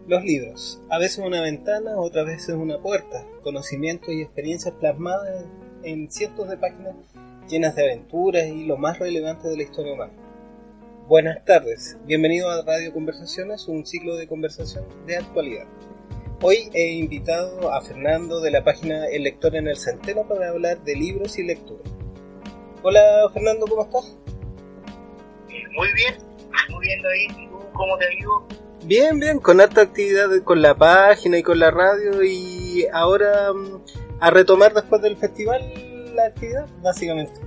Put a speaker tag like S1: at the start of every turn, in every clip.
S1: Los libros, a veces una ventana, otras veces una puerta, conocimientos y experiencias plasmadas en cientos de páginas llenas de aventuras y lo más relevante de la historia humana. Buenas tardes, bienvenido a Radio Conversaciones, un ciclo de conversación de actualidad. Hoy he invitado a Fernando de la página El Lector en el Centeno para hablar de libros y lectura. Hola Fernando, ¿cómo estás?
S2: Muy bien David, ¿y tú cómo te ha ido?
S1: Bien, con harta actividad con la página y con la radio y ahora a retomar después del festival la actividad, básicamente.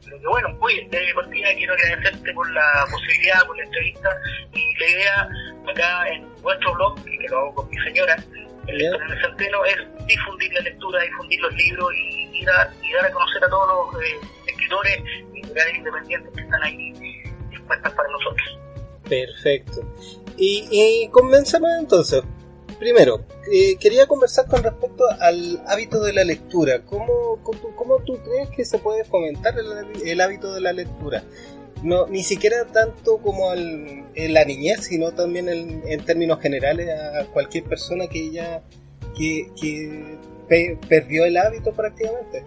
S2: Pero que bueno, oye, de partida quiero agradecerte por la posibilidad, por la entrevista y la idea acá en nuestro blog, que lo hago con mi señora, El Lector en el Centeno, es difundir la lectura, difundir los libros y dar a conocer a todos los escritores y editoriales independientes que están ahí dispuestas para nosotros.
S1: Perfecto. Y comencemos entonces. Primero, quería conversar con respecto al hábito de la lectura. ¿Cómo tú crees que se puede fomentar el hábito de la lectura? No, ni siquiera tanto como en la niñez, sino también en términos generales a cualquier persona que ya perdió el hábito prácticamente.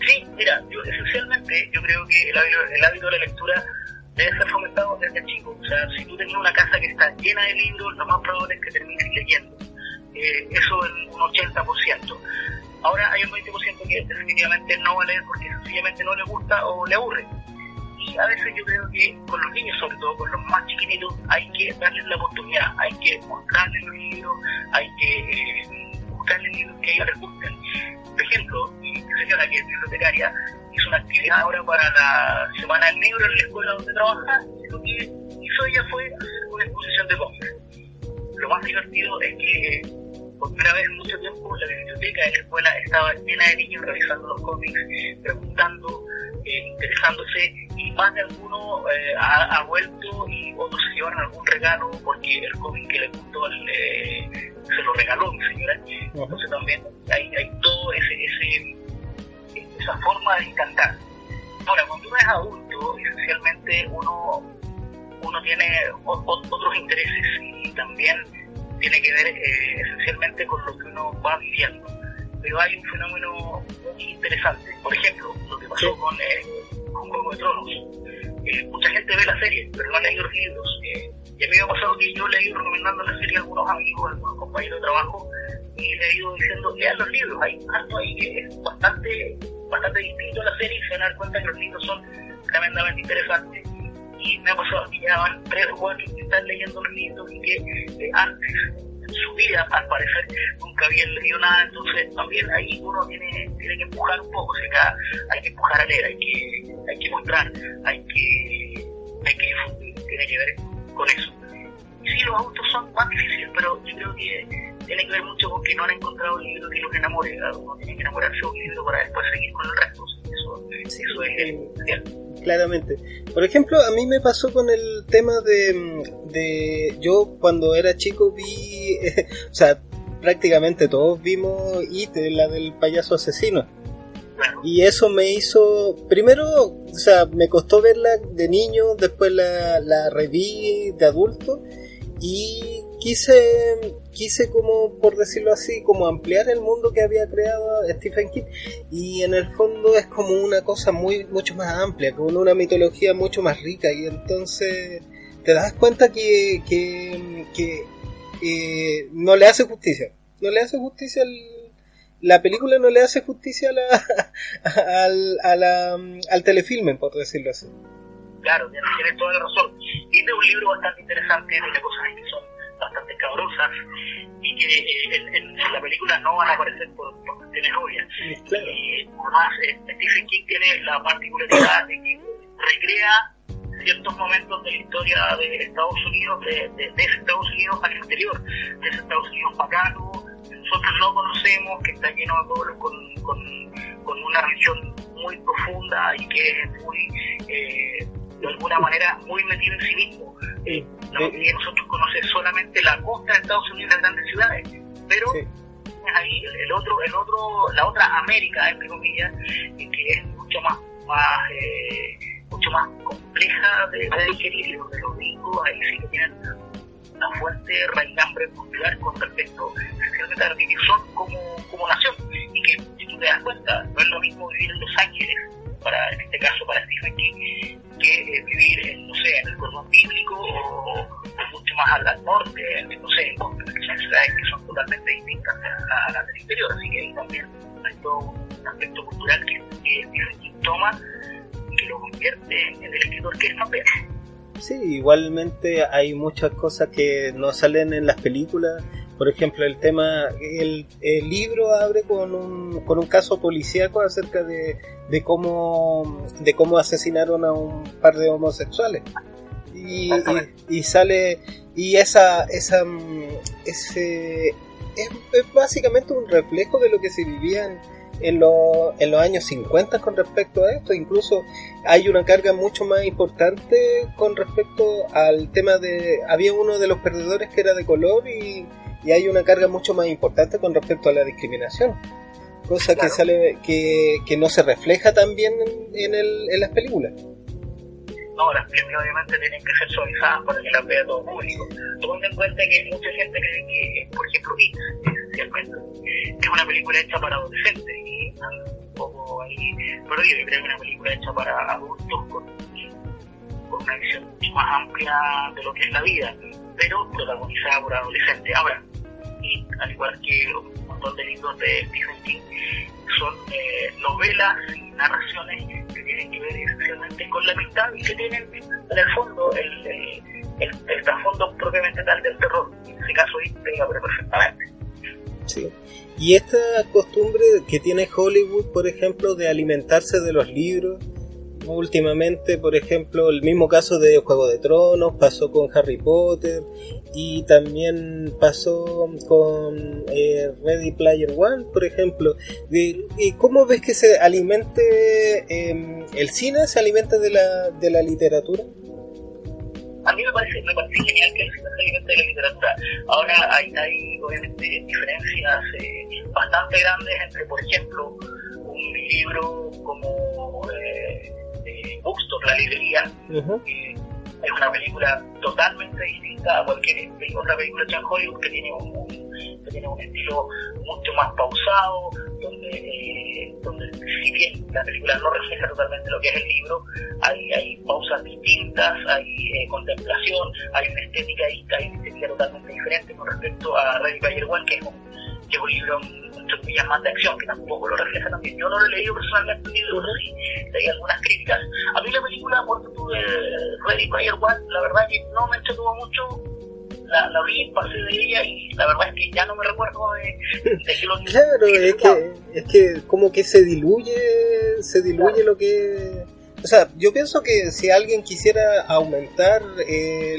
S2: Sí, mira, esencialmente yo creo que el hábito de la lectura debe ser fomentado desde chico. O sea, si tú tenías una casa que está llena de libros, lo más probable es que termines leyendo. Eso en un 80%. Ahora hay un 20% que definitivamente no va a leer porque sencillamente no le gusta o le aburre. Y a veces yo creo que con los niños, sobre todo con los más chiquititos, hay que darles la oportunidad, hay que mostrarles los libros, hay que buscarles libros que a ellos les gusten. Por ejemplo, mi señora, que es bibliotecaria, hizo una actividad ahora para la Semana del Libro en la escuela donde trabaja, y lo que hizo ella fue hacer una exposición de cómics. Lo más divertido es que por primera vez en mucho tiempo la biblioteca de la escuela estaba llena de niños revisando los cómics, preguntando, interesándose, y más de alguno ha vuelto y otros se llevaron algún regalo porque el cómic que le gustó se lo regaló mi señora. Entonces también hay todo esa forma de encantar. Ahora, cuando uno es adulto, esencialmente uno tiene otros intereses y también tiene que ver esencialmente con lo que uno va viviendo. Pero hay un fenómeno muy interesante. Por ejemplo, lo que pasó con Juego de Tronos. Mucha gente ve la serie, pero no ha leído los libros. Y a mí me ha pasado que yo le he ido recomendando la serie a algunos amigos, a algunos compañeros de trabajo, y le he ido diciendo, lean los libros. Hay algo ahí que es bastante distinto a la serie y se van a dar cuenta que los libros son tremendamente interesantes. Y me ha pasado que ya van 3 o 4 que están leyendo los libros y que antes en su vida al parecer nunca habían leído nada. Entonces también ahí uno tiene que empujar un poco, o sea, hay que empujar a leer, hay que mostrar, hay que difundir, tiene que ver con eso. Y sí, los adultos son más difíciles, pero yo creo que tiene que ver mucho con que no han encontrado un libro que los enamore. Uno tiene que enamorarse de un libro para después seguir con el resto. Eso es esencial.
S1: Claramente. Por ejemplo, a mí me pasó con el tema de yo cuando era chico vi, o sea, prácticamente todos vimos IT, la del payaso asesino.
S2: Claro.
S1: Y eso me hizo, primero, o sea, me costó verla de niño, después la reví de adulto y quise como, por decirlo así, como ampliar el mundo que había creado Stephen King, y en el fondo es como una cosa mucho más amplia, con una mitología mucho más rica, y entonces te das cuenta que no le hace justicia la película, no le hace justicia al telefilme, por decirlo así.
S2: Claro, tienes toda la razón. Este es un libro bastante interesante, tiene cosas ahí que son bastante cabrosas y que en la película no van a aparecer por cuestiones obvias.
S1: Claro.
S2: Además, Stephen King tiene la particularidad de que recrea ciertos momentos de la historia de Estados Unidos, de ese Estados Unidos al exterior, de ese Estados Unidos bacano, que nosotros no conocemos, que está lleno de pueblos con una religión muy profunda y que es muy, de alguna manera, muy metido en sí mismo. La mayoría de nosotros conoce solamente la costa de Estados Unidos y las grandes ciudades, pero ahí la otra América, entre comillas, que es mucho más compleja de digerir, y los gringos ahí sí que tienen una fuerte raigambre cultural con respecto esencialmente a lo que son como nación. Y que, si tú te das cuenta, no es lo mismo vivir en Los Ángeles, en este caso para Stephen King, que vivir en el cordón bíblico o mucho más al norte, no sé, en Boston, que son ciudades que son totalmente distintas a las del interior. Así que ahí también hay todo un aspecto cultural que Stephen King toma y que lo convierte en el escritor que es también.
S1: Sí, igualmente hay muchas cosas que no salen en las películas. Por ejemplo, el libro abre con un caso policíaco acerca de cómo asesinaron a un par de homosexuales. Y sale, y ese es básicamente un reflejo de lo que se vivía en los años 50 con respecto a esto. Incluso hay una carga mucho más importante con respecto al tema había uno de los perdedores que era de color y hay una carga mucho más importante con respecto a la discriminación, cosa que sale que no se refleja tan bien en las películas.
S2: No, las películas obviamente tienen que ser suavizadas para que las vea todo el público. Tomando en cuenta que mucha gente cree que, por ejemplo, It, esencialmente, es una película hecha para adolescentes y un poco ahí perdido. Yo creo que es una película hecha para adultos con una visión mucho más amplia de lo que es la vida, pero protagonizada por adolescentes. Ahora, It, al igual que un montón de libros de Stephen King, son novelas y narraciones que tienen que ver esencialmente con la amistad y que tienen en el fondo el trasfondo propiamente tal del terror. En ese caso It pega perfectamente.
S1: Sí. Y esta costumbre que tiene Hollywood, por ejemplo, de alimentarse de los libros, últimamente, por ejemplo, el mismo caso de Juego de Tronos, pasó con Harry Potter y también pasó con Ready Player One, por ejemplo. ¿Y cómo ves que se alimente el cine se alimenta de la literatura?
S2: A mí me parece genial que el cine se alimente de la literatura. Ahora hay obviamente diferencias bastante grandes entre, por ejemplo, un libro como Bookstore, la librería, es una película totalmente distinta a cualquier otra película hecha en Hollywood que tiene un estilo mucho más pausado, donde si bien la película no refleja totalmente lo que es el libro, hay pausas distintas, hay contemplación, hay una estética totalmente diferente con respecto a Ready Player One, que es un libro entre comillas más de acción, que tampoco lo refleja también. Yo no lo he leído personalmente el libro, pero sí leí algunas críticas. A mí la película, por ejemplo, de Ready Player One, la verdad es que no me entretuvo mucho. La vi, pasé de ella y la verdad es que ya no me recuerdo de que lo que...
S1: Claro, es que como que se diluye claro. Lo que... O sea, yo pienso que si alguien quisiera aumentar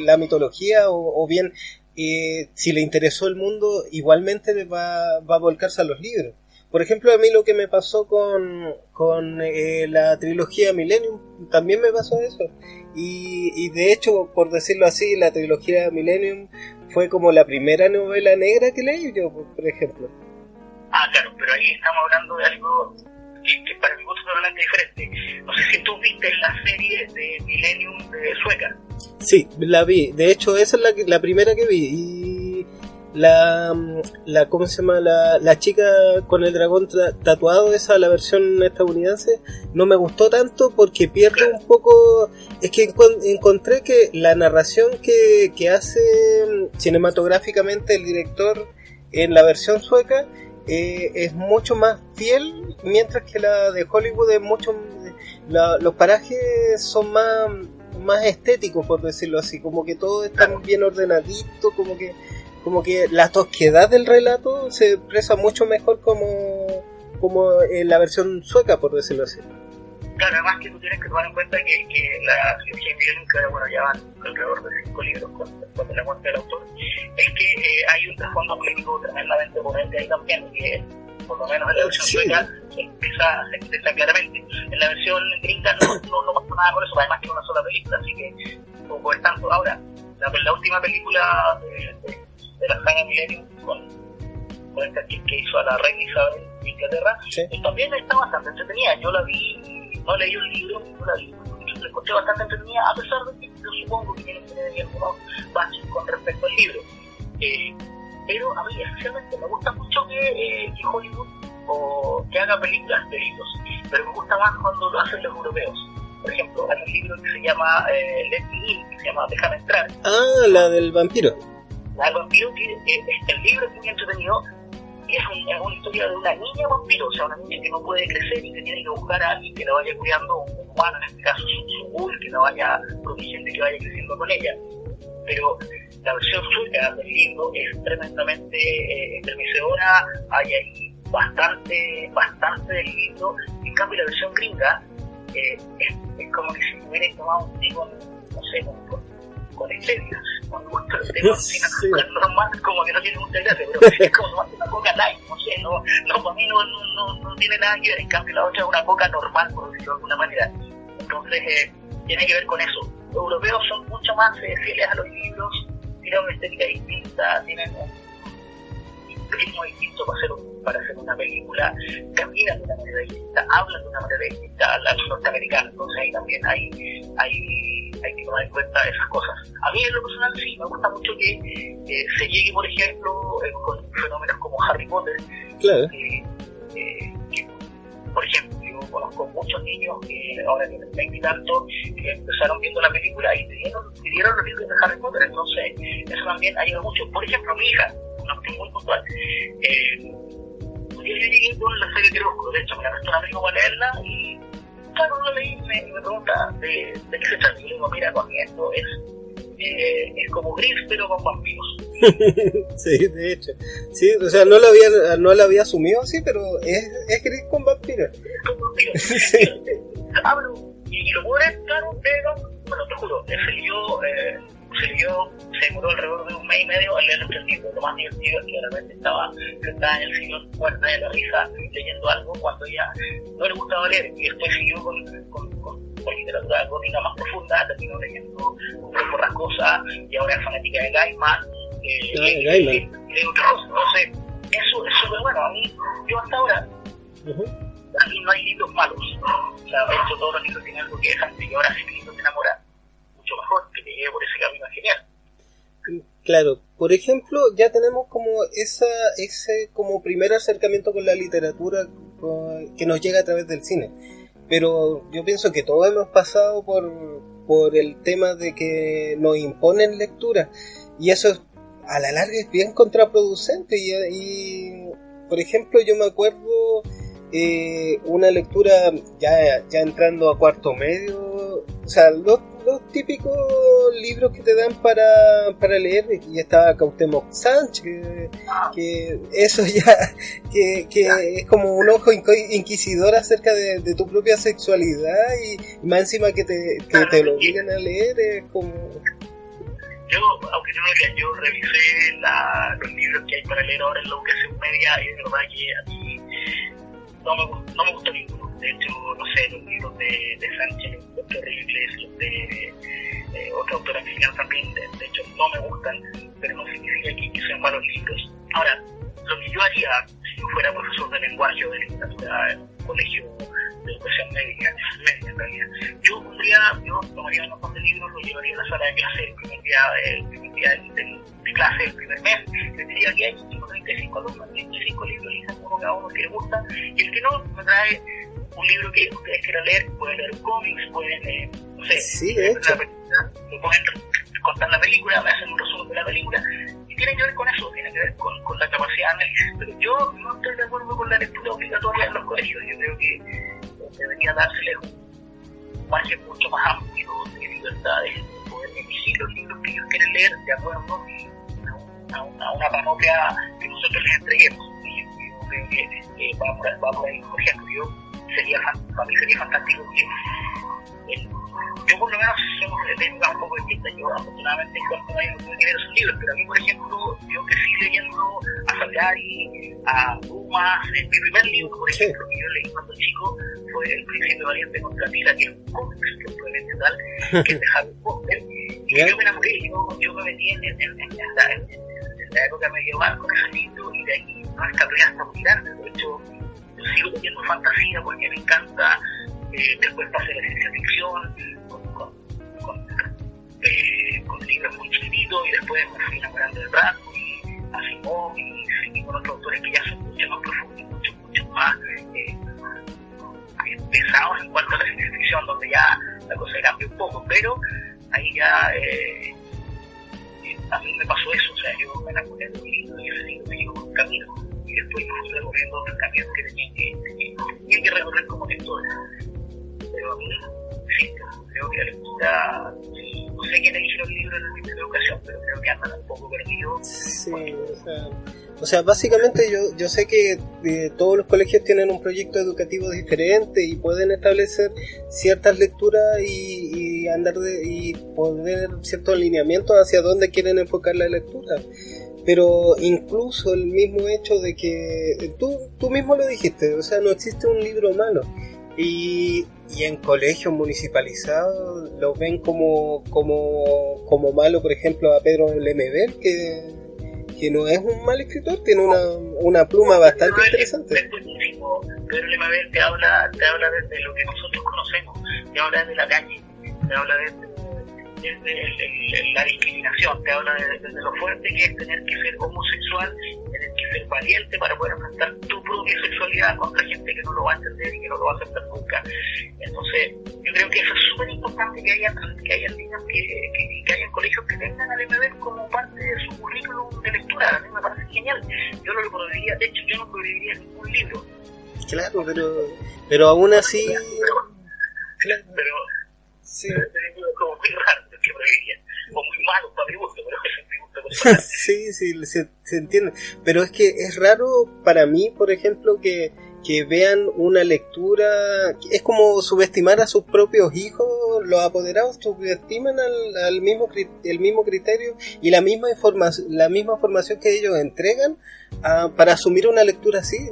S1: la mitología o bien si le interesó el mundo, igualmente va a volcarse a los libros. Por ejemplo, a mí lo que me pasó con la trilogía Millennium, también me pasó eso. Y de hecho, por decirlo así, la trilogía Millennium fue como la primera novela negra que leí yo, por ejemplo.
S2: Ah, claro, pero ahí estamos hablando de algo que para mi gusto es totalmente diferente. No sé si tú viste la serie de Millennium de Sueca.
S1: Sí, la vi. De hecho, esa es la primera que vi. Y ¿cómo se llama? La chica con el dragón tatuado, esa, la versión estadounidense, no me gustó tanto porque pierde un poco. Es que encontré que la narración que hace cinematográficamente el director en la versión sueca es mucho más fiel, mientras que la de Hollywood es mucho. Los parajes son más estéticos, por decirlo así, como que todo está bien ordenadito, como que la tosquedad del relato se expresa mucho mejor como en la versión sueca, por decirlo así.
S2: Claro, además que tú tienes que tomar en cuenta que la trilogía Millennium, que bueno, ya van alrededor de 5 libros con la muerte del autor, es que hay un trasfondo político tremendamente potente ahí también, que por lo menos en la versión sueca se expresa claramente. En la versión gringa no pasa nada con eso, además que es una sola película, así que poco es tanto. Ahora, la última película de la saga Millennium con esta actriz que hizo a la reina Isabel de Inglaterra, también está bastante entretenida. Yo la vi, no leí el libro, no la vi, la encontré bastante entretenida, a pesar de que yo supongo que tiene que tener algunos baches con respecto al libro. Pero a mí esencialmente me gusta mucho que Hollywood o que haga películas de libros, pero me gusta más cuando lo hacen los europeos. Por ejemplo, hay un libro que se llama Let Me In, que se llama Déjame Entrar.
S1: Ah, la del vampiro.
S2: La del vampiro, el libro es muy entretenido y es una historia de una niña vampiro, o sea, una niña que no puede crecer y que tiene que buscar a alguien que la vaya cuidando, un humano, en este caso su ghoul, que la vaya protegiendo y que vaya creciendo con ella. Pero la versión sueca del libro es tremendamente estremecedora, hay ahí bastante del libro. En cambio, la versión gringa es como que si hubiera tomado un té con, no sé, con stevia, con gusto de té con azúcar normal, como que no tiene mucha gracia, pero es como tomarte una coca light, no sé, no para mí no tiene nada que ver. En cambio, la otra es una coca normal, por decirlo de alguna manera. Entonces, tiene que ver con eso. Los europeos son mucho más fieles a los libros, tienen una estética distinta, tienen un ritmo distinto para hacer una película, caminan de una manera distinta, hablan de una manera distinta a los norteamericanos. Entonces ahí también hay que tomar en cuenta esas cosas. A mí en lo personal sí, me gusta mucho que se llegue, por ejemplo, con fenómenos como Harry Potter.
S1: Claro.
S2: Que, por ejemplo, yo conozco muchos niños que ahora tienen 20 y tantos, que empezaron viendo la película y pidieron los libros de Harry Potter. Entonces eso también ayuda mucho. Por ejemplo, mi hija, una cuestión muy puntual, yo llegué con la serie Crepúsculo, de hecho me la prestó un amigo para leerla y claro, lo leí y me pregunta de qué se trata. Y le digo, mira, con esto es como Gris pero con vampiros.
S1: Sí, de hecho. Sí, o sea, no lo había asumido así, pero es Gris con vampiros.
S2: Es con vampiros.
S1: Sí.
S2: Hablo y lo puedo leer, claro, pero bueno, te juro, se demoró alrededor de un mes y medio al leer el libro. Lo más divertido es que realmente estaba sentada en el sillón muerta de la risa leyendo algo cuando ella no le gustaba leer, y después siguió con literatura gótica más profunda, terminó leyendo Un Rey Borrascosa y ahora es fanática de Gaiman y de otras cosas. Entonces eso es súper bueno. A mí, yo hasta ahora, para mí no hay libros malos, o sea, de hecho todos los libros tienen algo que dejan, y ahora si el libro te enamora mucho mejor, que te lleve por ese camino, es genial.
S1: Claro, por ejemplo, ya tenemos como ese como primer acercamiento con la literatura que nos llega a través del cine. Pero yo pienso que todos hemos pasado por el tema de que nos imponen lectura, y eso a la larga es bien contraproducente. Y por ejemplo, yo me acuerdo una lectura ya entrando a cuarto medio, o sea, los típicos libros que te dan para leer, y estaba Cuauhtémoc Sánchez, que eso ya que es como un ojo inquisidor acerca de tu propia sexualidad, y más encima que te lo obliguen a leer, es como...
S2: Yo, aunque no lo creas, yo revisé los libros que hay para leer ahora en la educación media, y de verdad que a mí no me gustó ninguno. De hecho, no sé, los libros de Sánchez son terribles, los de otra autora mexicana también, de hecho no me gustan, pero no significa que sean malos libros. Ahora, lo que yo haría si yo fuera profesor de lenguaje o de literatura en un colegio de educación media en realidad, yo tomaría un montón de libros, lo llevaría a la sala de clase el primer día de clase, el primer mes, les diría que hay 35 alumnos, 35 libros, elijan uno cada uno que les gusta, y el que no, me trae un libro que ustedes quieran leer. Pueden leer cómics, pueden, no sé,
S1: sí, de hecho.
S2: Me pueden contar la película, me hacen un resumen de la película, y tiene que ver con eso, tiene que ver con la capacidad de análisis. Pero yo no estoy de acuerdo con la lectura obligatoria en los colegios. Yo creo que debería dárseles un margen mucho más amplio de libertad, de poder elegir los libros que ellos quieren leer de acuerdo a una panoplia que nosotros les entreguemos. Y yo creo que va por ahí. Por ejemplo, para mí sería fantástico que yo por lo menos somos de época un poco distinta. Yo afortunadamente en cuanto a no tuve que leer esos libros, pero a mí, por ejemplo, yo crecí leyendo a Salgari, a Dumas. Mi primer libro, por ejemplo, que yo leí cuando chico fue El Príncipe Valiente contra Tila, que es un cómic probablemente tal, que es de Harry Potter, y yo me enamoré. Yo me metí en la época medieval con ese libro, y de ahí no escapé hasta muy grande. De hecho, yo sigo leyendo fantasía porque me encanta. Después pasé la ciencia ficción con libros muy chiquititos, y después después me fui enamorando de Bradbury, Asimov y seguí con otros autores que ya son mucho más profundos, mucho más pesados en cuanto a la ciencia ficción, donde ya la cosa cambia un poco, pero ahí ya a mí me pasó eso, o sea, yo me enamoré de un libro y ese libro me llevó por un camino y después me fui recorriendo otros caminos que tenía que recorrer como lector. Pero a mí, sí, creo que la lectura, no sé quién eligió el libro en la primera educación, pero creo que andan un poco perdidos.
S1: Sí, o sea, básicamente yo sé que todos los colegios tienen un proyecto educativo diferente y pueden establecer ciertas lecturas y poner ciertos alineamientos hacia dónde quieren enfocar la lectura. Pero incluso el mismo hecho de que tú mismo lo dijiste, o sea, no existe un libro malo. Y en colegios municipalizados lo ven como malo, por ejemplo, a Pedro Lemebel, que no es un mal escritor, tiene una pluma bastante interesante.
S2: Es buenísimo. Pedro Lemebel te habla desde lo que nosotros conocemos, te habla desde la calle, te habla desde la discriminación, te habla desde lo fuerte que es tener que ser homosexual, tener que ser valiente para poder enfrentar tu propia sexualidad contra gente que no lo va a entender y que no lo va a aceptar nunca. Entonces, yo creo que eso es súper importante, que haya niños que hayan colegios que tengan al MB como parte de su currículum de lectura. A mí me parece genial. Yo no lo prohibiría, de hecho, yo no prohibiría ningún libro.
S1: Claro, pero aún así...
S2: Pero
S1: sí.
S2: Es como muy raro que prohibiría, o muy malo para mi gusto, pero es mi gusto personal.
S1: Sí, se entiende. Pero es que es raro para mí, por ejemplo, que vean una lectura, es como subestimar a sus propios hijos. Los apoderados subestiman el mismo criterio y la misma formación que ellos entregan para asumir una lectura así.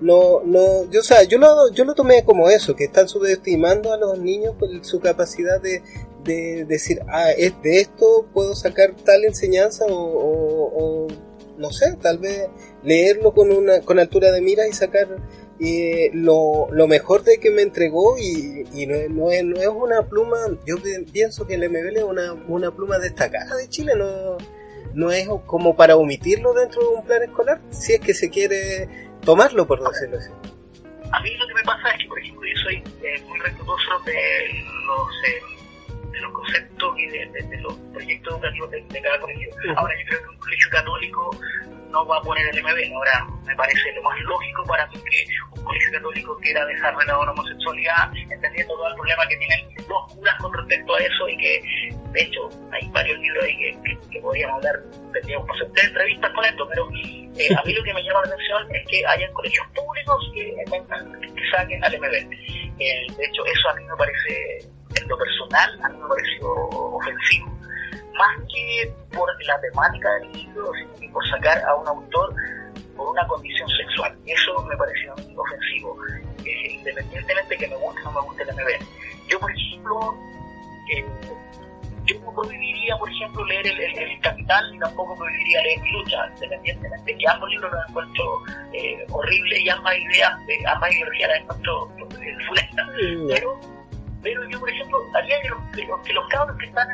S1: Yo lo tomé como eso, que están subestimando a los niños por su capacidad de decir, de esto puedo sacar tal enseñanza o no sé, tal vez leerlo con altura de mira y sacar lo mejor de que me entregó y no es una pluma. Yo pienso que el MBL es una pluma destacada de Chile, no es como para omitirlo dentro de un plan escolar, si es que se quiere tomarlo, por decirlo así.
S2: A mí lo que me pasa es que, por ejemplo, yo soy muy respetuoso de los conceptos y de los proyectos educativos de cada colegio. Ahora, yo creo que un colegio católico no va a poner el MB. Ahora, me parece lo más lógico para mí que un colegio católico quiera dejar de lado la homosexualidad, entendiendo todo el problema que tienen los curas con respecto a eso, y que, de hecho, hay varios libros ahí que podríamos hablar, tendríamos que hacer 3 entrevistas con esto, pero a mí lo que me llama la atención es que hayan colegios públicos que saquen al MB. De hecho, eso a mí me parece, en lo personal, a mí me pareció ofensivo. Más que por la temática del libro, sino que por sacar a un autor por una condición sexual. Eso me pareció ofensivo, independientemente que me guste o no me guste el MB. Yo, por ejemplo, yo no prohibiría, por ejemplo, leer el Capital, y tampoco prohibiría leer Lucha, independientemente que ambos libros los encuentro horribles y ambas ideologías las encuentro funestas. Pero yo, por ejemplo, haría que los cabros que están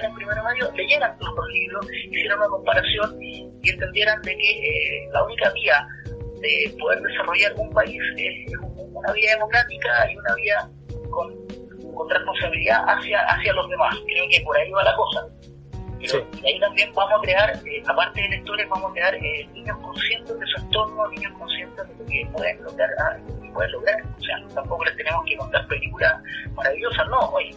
S2: en primero medio leyeran los dos libros, hicieran una comparación y entendieran de que la única vía de poder desarrollar un país es una vía democrática y una vía con responsabilidad hacia los demás. Creo que por ahí va la cosa. Pero sí. Ahí también vamos a crear, aparte de lectores, vamos a crear niños conscientes de su entorno, niños conscientes de lo que pueden lograr. O sea, tampoco les tenemos que contar películas maravillosas, no. Oye,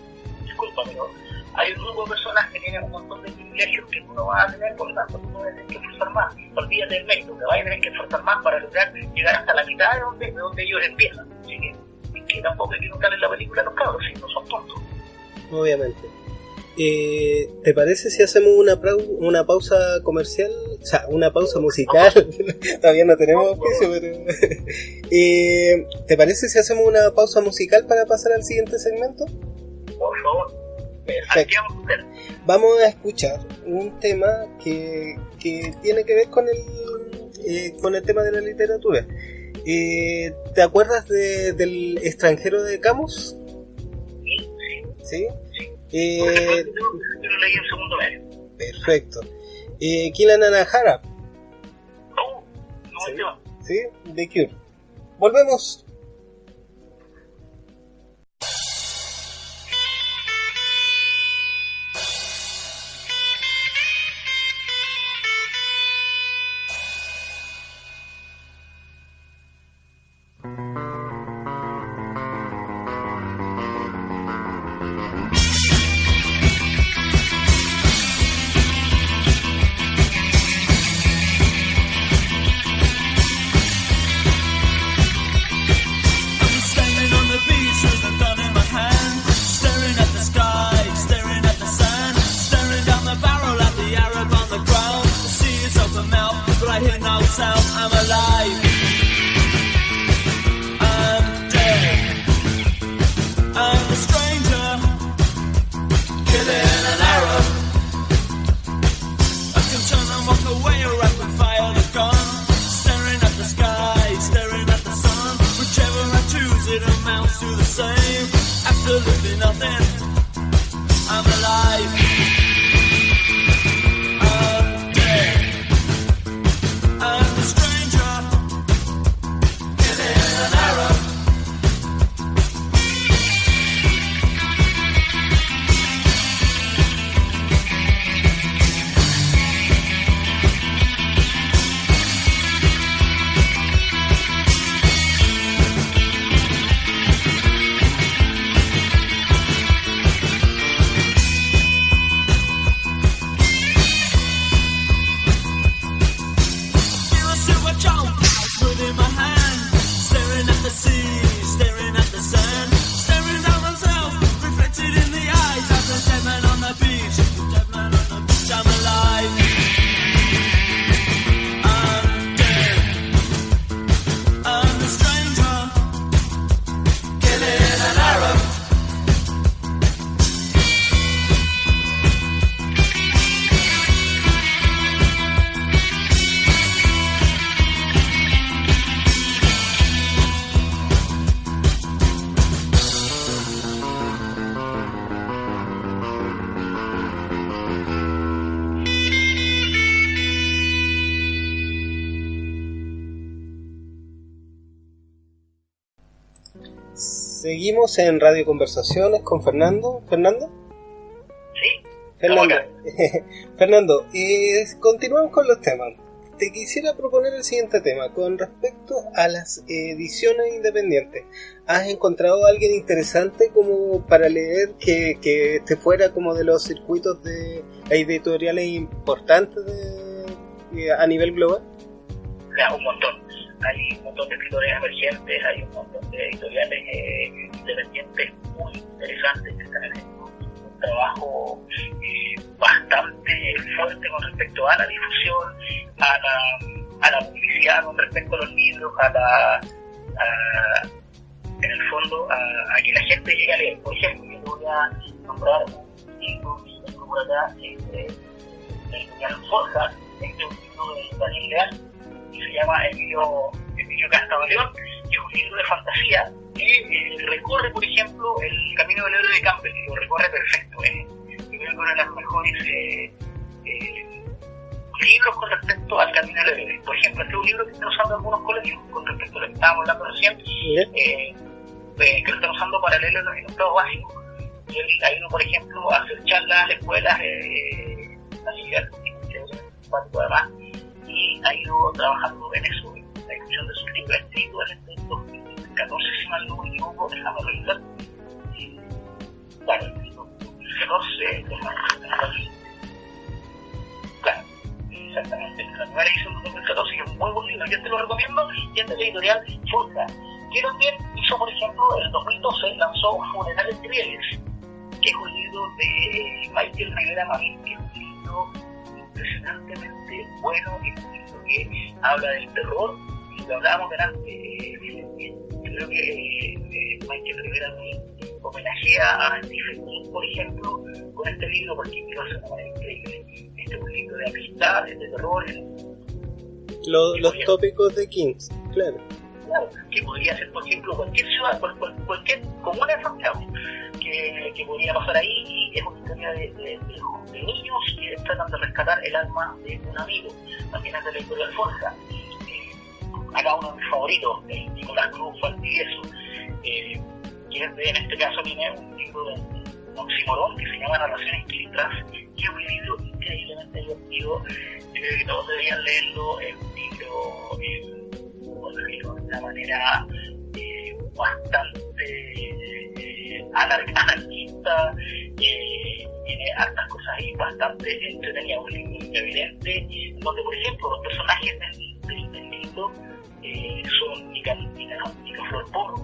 S2: disculpa, pero hay un grupo de personas que tienen un montón de privilegios que tú no vas a tener, por lo tanto tú no vas a tener que esforzar más. Olvídate del mérito, te vas a tener que esforzar más para lograr llegar hasta la mitad de donde ellos empiezan. Así que tampoco hay que contarles la película a los cabros, si no son tontos.
S1: Obviamente. ¿Te parece si hacemos una pausa comercial? O sea, una pausa musical. Todavía no tenemos oficio, pero... ¿Te parece si hacemos una pausa musical para pasar al siguiente segmento?
S2: Por favor.
S1: Perfecto. Vamos a escuchar un tema que tiene que ver con el tema de la literatura. ¿Te acuerdas del extranjero de Camus?
S2: Sí. Yo lo leí en segundo medio.
S1: Perfecto. Kila Nanahara.
S2: Oh, no
S1: ¿Sí?
S2: tema.
S1: ¿Sí? The Cure. Volvemos. Seguimos en Radio Conversaciones con Fernando. ¿Fernando?
S2: Sí.
S1: Fernando, Fernando, continuamos con los temas. Te quisiera proponer el siguiente tema. Con respecto a las ediciones independientes, ¿has encontrado a alguien interesante como para leer que esté fuera como de los circuitos de editoriales importantes a nivel global?
S2: Un montón. Hay un montón de escritores emergentes, hay un montón de editoriales independientes muy interesantes que están haciendo un trabajo bastante fuerte con respecto a la difusión, a la publicidad con respecto a los libros, en el fondo a que la gente llegue a leer. Por ejemplo, yo voy a nombrar un libro que tengo por acá, de editorial Forja, es un libro de Daniel Leal, que se llama Emilio Castavaleón, que es un libro de fantasía que recorre, por ejemplo, el camino del héroe de Campbell, y lo recorre perfecto. Yo creo que uno de los mejores libros con respecto al camino del héroe. Por ejemplo, este es un libro que están usando algunos colegios con respecto a lo que estábamos hablando recién, que lo están usando paralelo a los octavos básicos. Y él ha ido, por ejemplo, a hacer charlas a escuelas, además, y ha ido trabajando en eso, en la discusión de sus libros escritos en el 2014, si mal no me equivoco, déjame revisar. Claro, el 2014, claro, exactamente, la primera edición del 2014, que es un muy buen libro, yo te lo recomiendo, y es de la editorial Forja, que también hizo, por ejemplo, en el 2012 lanzó Funerales Trieles, que es un libro de Michael Rivera Marín, que es un libro impresionantemente bueno, y un libro que habla del terror, y lo hablábamos delante. Creo que Michael Rivera Marín homenajea a Stephen King, por ejemplo, con este libro, porque lo hace de una manera increíble. Este es un libro de amistad, de terror.
S1: Los tópicos de King, claro.
S2: Claro, que podría ser, por ejemplo, cualquier ciudad, cualquier comuna de Santiago, que podría pasar ahí, y es una historia de niños que tratan de rescatar el alma de un amigo. También es de la editorial Forja. Acá uno de mis favoritos, Nicolás Cruz Valdivieso, que es en este caso tiene un libro de oxímoron que se llama Narraciones Quiltras, que es un libro increíblemente divertido. Yo creo que todos deberían leerlo. Es un libro, por decirlo de una manera bastante anarquista, tiene hartas cosas ahí bastante entretenidas, un libro evidente, donde por ejemplo los personajes del libro son Nica Flor Porro,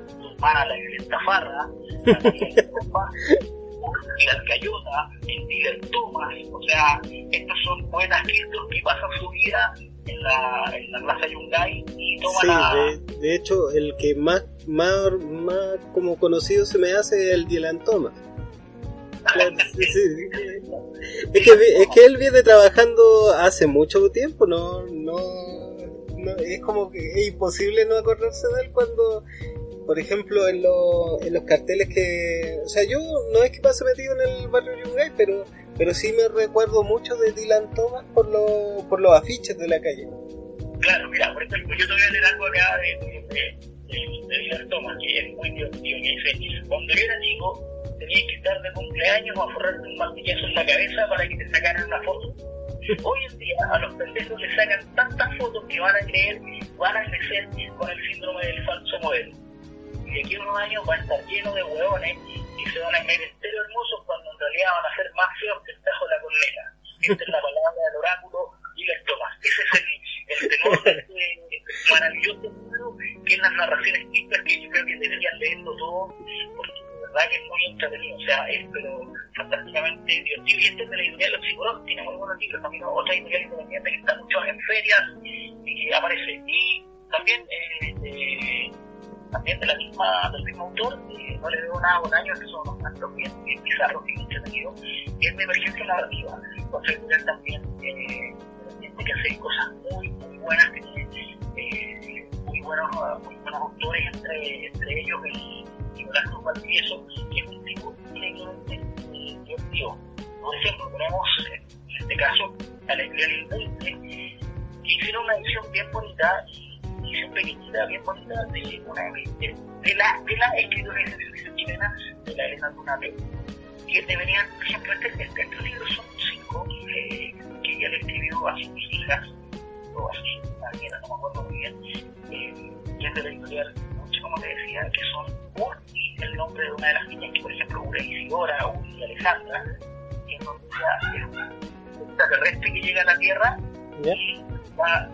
S2: su hermana la Violeta Farra, la María Copa, el Cayota, el Díaz Thomas. O sea, estos son poetas quiltros que pasan su vida en la Plaza Yungay y toman
S1: de hecho el que más como conocido se me hace es el Dylan Thomas. Claro, sí. Es que él viene trabajando hace mucho tiempo, no es como que es imposible no acordarse de él cuando, por ejemplo, en los carteles que, o sea, yo no es que pase metido en el barrio Yungay, pero sí me recuerdo mucho de Dylan Thomas por los afiches de la calle.
S2: Claro, mira, por ejemplo, yo te voy a leer algo acá de Dylan Thomas, que es muy divertido, que dice: cuando yo era chico, tenías que estar de cumpleaños o forrarte un martillazo en la cabeza para que te sacaran una foto. Hoy en día a los pendejos les sacan tantas fotos que van a crecer con el síndrome del falso modelo. Y de aquí a unos años va a estar lleno de hueones y se van a creer entero hermosos cuando en realidad van a ser más feos que el tajo de la corneta. Esta es la palabra del oráculo Dylan Thomas. Ese es el tenor de este maravilloso libro, que es las narraciones quiltras, que yo creo que deberían leerlo todo, porque de verdad que es muy entretenido. O sea, es pero fantásticamente divertido. Y este es de la editorial Oxímoron, tiene muy buenos libros. También otra editorial independiente que está mucho en ferias y que aparece. Y también de del mismo autor, no le veo nada con años, que son unos actos bien bizarros y entretenidos, y es de emergencia narrativa. Otra editorial también que hace cosas muy buenas, que tiene muy buenos autores, entre ellos el Nicolás Cruz Valdivieso, que es un tipo increíblemente divertido. Por ejemplo, tenemos en este caso a la editorial Dulce, que hicieron una edición bien bonita, edición pequeñita, bien bonita, de la escritora de ficción chilena, de la Elena Dunate, que deberían, por ejemplo, estos libros son 5 que ella le escribió a sus hijas, o a sus nietas, no me acuerdo muy bien, que es de la editorial, como te decía, que son Ur y el nombre de una de las niñas, que por ejemplo Ura Isidora, Ur y Alejandra, que es un extraterrestre que llega a la Tierra y va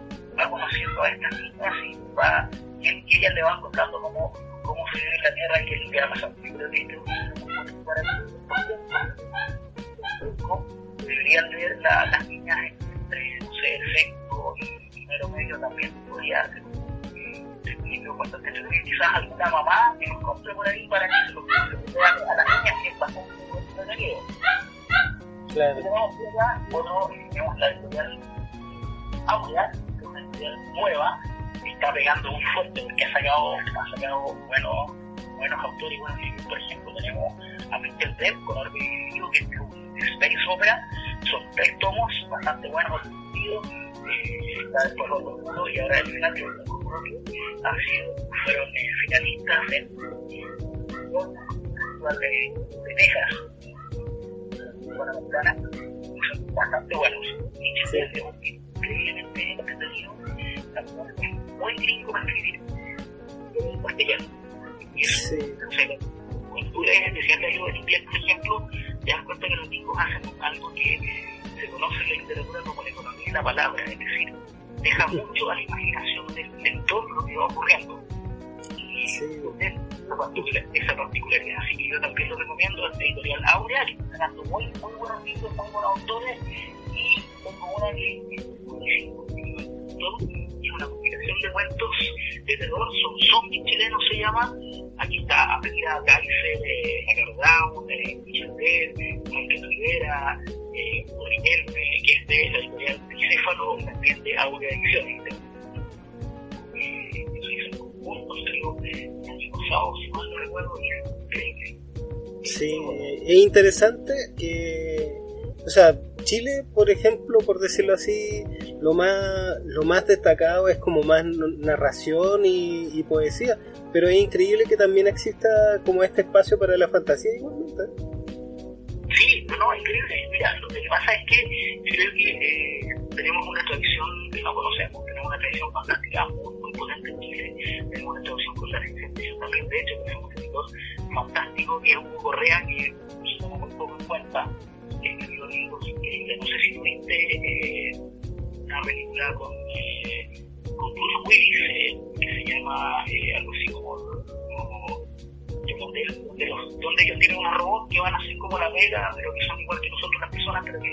S2: conociendo a estas niñas y ellas le van contando cómo se vive en la Tierra y qué es lo que va pasando. Yo creo que este es un para deberían leer las niñas entre, no sé, el sexto y primero medio. También podría ser un libro bastante entretenido. Quizás alguna mamá que los compre por ahí para que se los compre a las niñas, que es bastante entretenido.
S1: Claro.
S2: Tenemos la editorial Aurea, que es una editorial nueva, que está pegando muy fuerte porque ha sacado buenos autores y buenos libros. Por ejemplo, tenemos a Mr. Depp con Orbe y Vivo, que es un space opera. Son 3 tomos bastante buenos, está después los dos y ahora el final de los fueron finalistas en de Texas, son bastante buenos y es increíblemente entretenido. También es muy gringo para escribir en castellano. Y eso, cuando tú lees el inglés, por ejemplo, te das cuenta que los gringos hacen algo que se conoce en la literatura como la economía de la palabra, es decir, deja mucho a la imaginación del lector lo que va ocurriendo. Y esa particularidad. Así que yo también lo recomiendo a esta editorial Aurea, que está sacando muy buenos libros, muy buenos autores, y tengo una que es una combinación de cuentos de terror, son zombies chilenos, se llama. Aquí está Avenida Kaiser, Agardown, Michel Bell, Michael Rivera, Riquelme, que es de la editorial Tricéfalo, también de Aurea Ediciones. Si mal no recuerdo, y es increíble.
S1: Sí, es interesante que, o sea, Chile, por ejemplo, por decirlo así, lo más destacado es como más narración y poesía, pero es increíble que también exista como este espacio para la fantasía igualmente.
S2: Sí, no, increíble. Mira, lo que pasa es que yo creo que tenemos una tradición que no conocemos, tenemos una tradición fantástica muy potente en Chile, tenemos una tradición con la ciencia ficción también. De hecho, tenemos un escritor fantástico que es Hugo Correa, que se toma muy poco en cuenta, que escribió libros, no sé si tuviste una película con Bruce Willis, que se llama algo así como donde ellos tienen unos robots que van a ser como la Vega, pero que son igual que nosotros las personas, pero que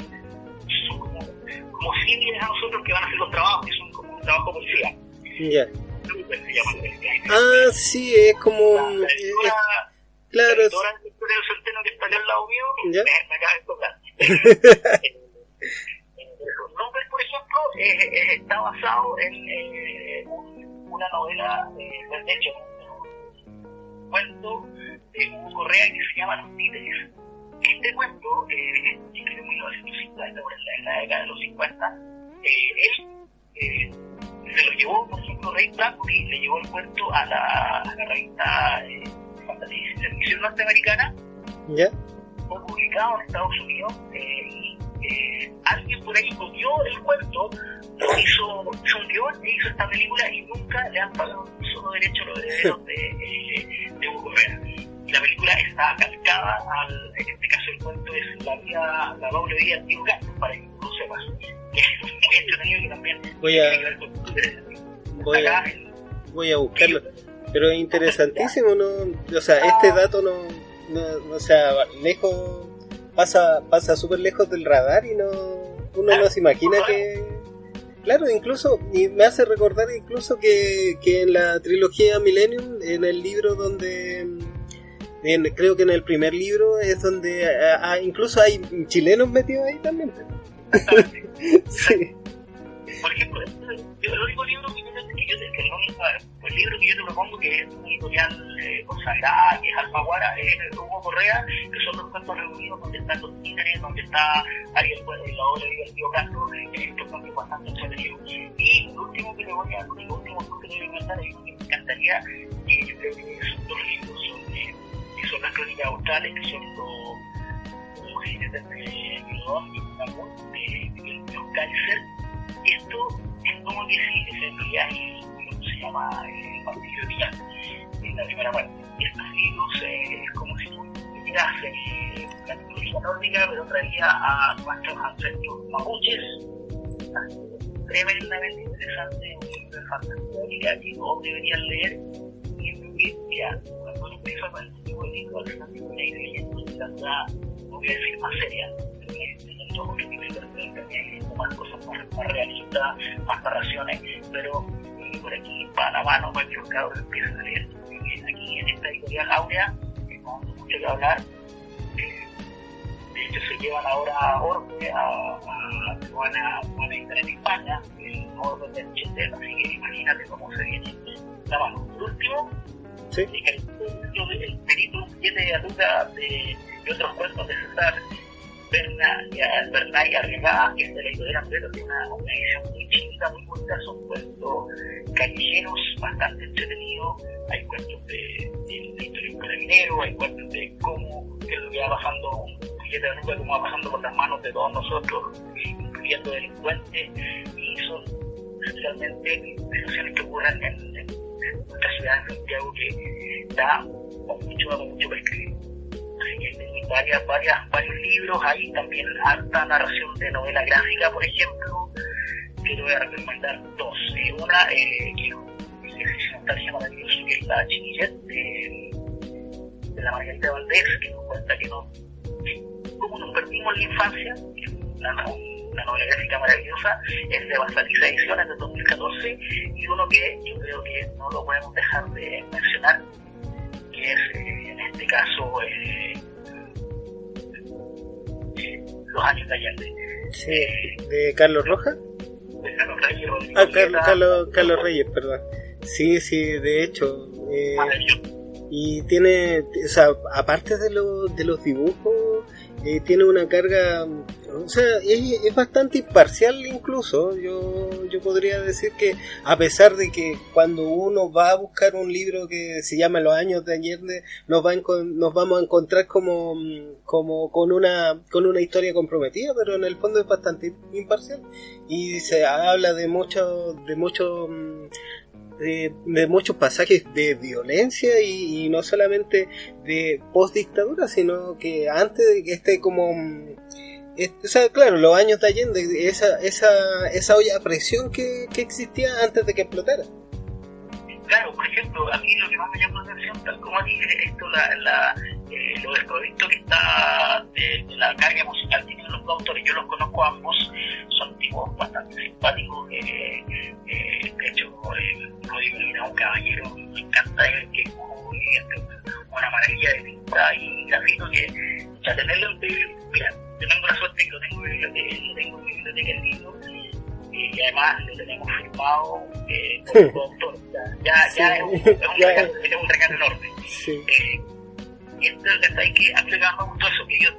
S2: son como similares a nosotros, que van a hacer los trabajos, que son como un trabajo policía.
S1: Ya. Sí, es como... claro. La editora del Centeno que está acá al lado mío, me acaba de tocar.
S2: Nobel, por ejemplo, está basado en una novela, de hecho, un cuento de Hugo Correa que se llama Los Títeres. Este cuento, en 1950, en la década de los 50, él se lo llevó, por ejemplo, Ray Bradbury le llevó el cuento a la revista Fantasía y Ciencia Ficción norteamericana.
S1: ¿Ya?
S2: Fue publicado en Estados Unidos y alguien por ahí copió el cuento, hizo un guión e hizo esta película y nunca le han pagado un solo derecho a los derechos de Hugo Correa. Y la película está calcada en este caso el cuento es la doble vida de Tío Gato, para que tú lo sepas, que es muy entretenido que también tiene que ver con
S1: voy a buscarlo, pero es interesantísimo, ¿no? O sea, este dato no o sea, lejos pasa súper lejos del radar y uno no se imagina que... Claro, incluso, y me hace recordar incluso que en la trilogía Millennium, en el libro donde... creo que en el primer libro es donde incluso hay chilenos metidos ahí también. Sí.
S2: Por ejemplo, el único libro el libro que yo te propongo, que es una editorial consagrada, que es Alfaguara, es Hugo Correa, que son los cuentos reunidos donde están los títeres, donde está Ariel, la obra de Tío Gato, que es bastante entretenido. Y lo último que le voy a comentar es que me encantaría, que yo creo que son dos libros, que son las crónicas australes, que son los jinetes de Milodón y Namur, de los Kaiser. Esto es como que si ese viaje, lo que se llama el martillo de Villán, en la primera parte. Y estos libros es como si tú miras la mitología nórdica, pero traía a nuestros ancestros mapuches. Tremendamente interesante, un libro de fantasía que todos deberían leer. Y ya, cuando uno empieza con este tipo de libros, al final me iré leyendo de la verdad, no voy a decir más seria, teniendo otro tipo de también más cosas más realistas, más narraciones, pero por aquí van a mano para que los cabros empiecen a leer. Aquí en esta editorial Áurea, que no hay mucho que hablar, de hecho se llevan ahora a Orbe, van a estar en España, el Orbe del Chester, así que imagínate cómo se viene la mano. Por último,
S1: ¿sí?
S2: El perito 7 de Arruga de otros cuentos de César Bernay Arriagada, que es de la editorial Ambrero, que es una edición muy chiquita, muy bonita, son cuentos callejeros bastante entretenidos. Hay cuentos de la historia de un carabinero, hay cuentos de cómo, qué es lo que va pasando, un billete de Arruga, cómo va pasando por las manos de todos nosotros, incluyendo delincuentes, y son especialmente situaciones que ocurren en nuestra ciudad de Santiago, que da con mucho para escribir. Así que tengo varios libros, hay también harta narración de novela gráfica, por ejemplo, que te voy a recomendar dos. Una que es un fantasía maravilloso, que es la Chinillet de la Margarita Valdés, que nos cuenta que cómo nos perdimos la infancia, que es una novela gráfica maravillosa, es de Basaliza Ediciones de 2014, y uno que yo creo que no lo podemos dejar de mencionar, que es en este caso Los Años de Allende.
S1: Sí, ¿de Carlos Rojas?
S2: De Carlos Reyes Rodríguez.
S1: Carlos Reyes, perdón. Sí, de hecho. Y tiene, o sea, aparte de los dibujos, tiene una carga O sea, es bastante imparcial incluso. Yo podría decir que a pesar de que cuando uno va a buscar un libro que se llama Los años de Allende, nos vamos a encontrar como con una historia comprometida, pero en el fondo es bastante imparcial y se habla de muchos pasajes de violencia y no solamente de post dictadura, sino que antes de que o sea, claro, los años de Allende, esa olla a presión que existía antes de que explotara.
S2: Claro, por ejemplo, a mí lo que más me llamó la atención, tal como dije, esto, lo desprovisto que está de la carga emocional que tienen los dos autores. Yo los conozco a ambos, son tipos bastante simpáticos. De hecho, Rodrigo Lina es un caballero, me encanta él, que es una maravilla de pinta y grafito que, o sea, tenerlo en mira, yo tengo la suerte que lo tengo en mi biblioteca el libro, y además lo tenemos firmado por el autor. Ya es un regalo enorme.
S1: Sí.
S2: Y entonces hay que aplicar más todo eso, que ellos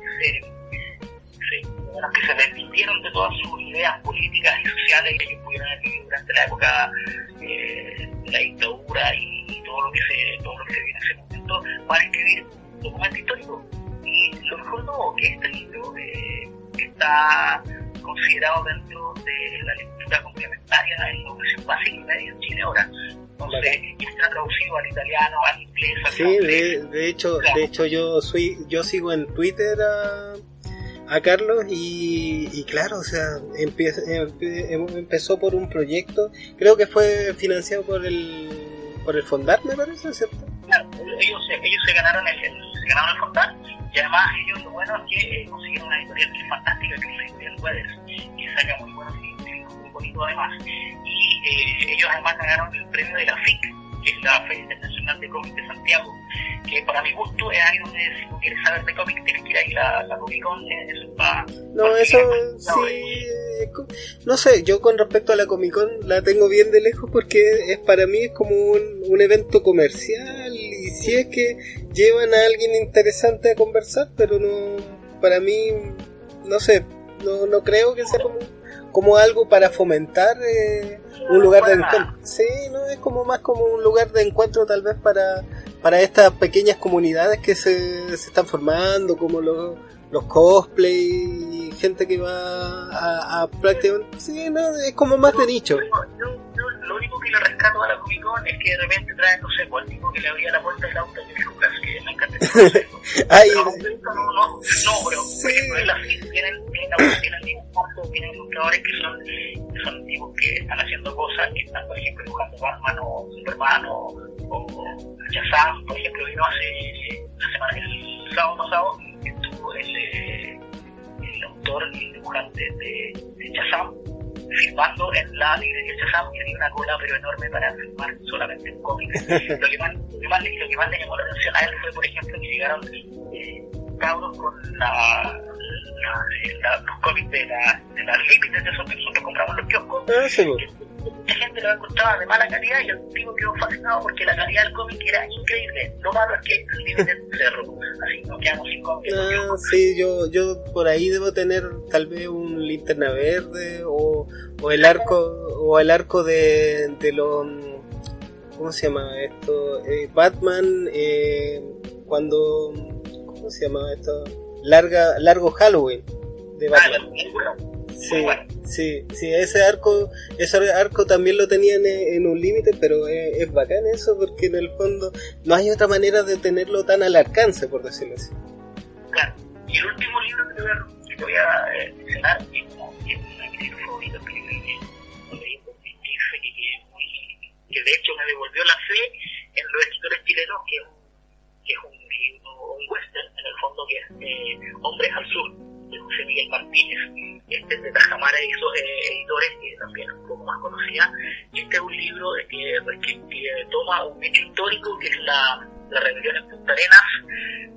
S2: que se desmintieron de todas sus ideas políticas y sociales que ellos pudieron haber vivido durante la época de la dictadura y todo lo que se vive en ese momento, para escribir un documento histórico. Y lo mejor no, que este libro está considerado dentro de la lectura complementaria en la educación básica y media en Chile ahora. Entonces, ya está traducido al italiano, al inglés, al francés.
S1: De hecho yo sigo en Twitter a Carlos y claro, o sea, empezó por un proyecto, creo que fue financiado por el Fondar, me parece, ¿cierto?
S2: Claro, ellos se ganaron el Fondar, y además ellos, lo bueno es que consiguieron una editorial que es fantástica, que es la editorial Weathers, que saca muy buenos libros, muy bonitos además, y ellos además ganaron el premio de la FIC, que es la Feria Internacional de Cómic de Santiago, que para mi gusto es ahí donde, si tú quieres saber de cómics, tienes que ir ahí la Comic Con.
S1: No sé, yo con respecto a la Comic Con la tengo bien de lejos porque para mí es como un evento comercial, y si es que llevan a alguien interesante a conversar, pero no, para mí, no sé, no creo que sea como algo para fomentar un lugar de encuentro. Sí, no, es más como un lugar de encuentro tal vez para estas pequeñas comunidades que se están formando, como los cosplay y gente que va a prácticamente, sí, no, es como más de nicho.
S2: Yo lo único que le rescato a la Comic Con es que de repente traen, no sé, el tipo que le abría la puerta del auto de Lucas, que me encanta ese
S1: Ay,
S2: pero por ejemplo en la FIC tienen dibujos, tienen ilustradores que son tipos que están haciendo cosas, que están, por ejemplo, dibujando Batman o Superman o Shazam, por ejemplo, vino el sábado pasado, estuvo el autor y el dibujante de Shazam firmando en la librería Shazam, y tenía una cola pero enorme para firmar solamente un cómic. Lo que más le llamó la atención a él fue, por ejemplo, que llegaron cabros con los cómics de las límites de esos que nosotros compramos en los kioscos. Mucha gente lo encontraba de mala calidad y el tipo quedó fascinado porque la calidad del cómic era increíble. Lo malo es que el límite cerró, así nos quedamos sin cómics.
S1: Sí, yo por ahí debo tener tal vez un Linterna Verde o el arco de los, ¿cómo se llama esto? Batman cuando, ¿cómo se llama esto? Largo Halloween de Batman. Sí, ese arco también lo tenían en un límite, pero es bacán eso, porque en el fondo no hay otra manera de tenerlo tan al alcance, por decirlo así.
S2: Claro, y el último libro que te voy a mencionar es mi libro favorito, que lo leí por mi jefe, que de hecho me devolvió la fe en los escritores chilenos, que es un libro, un western, en el fondo, que es Hombres al Sur, de José Miguel Martínez. Este es de Tajamara y esos editores, que también es un poco más conocida. Este es un libro que toma un hecho histórico, que es la rebelión en Punta Arenas,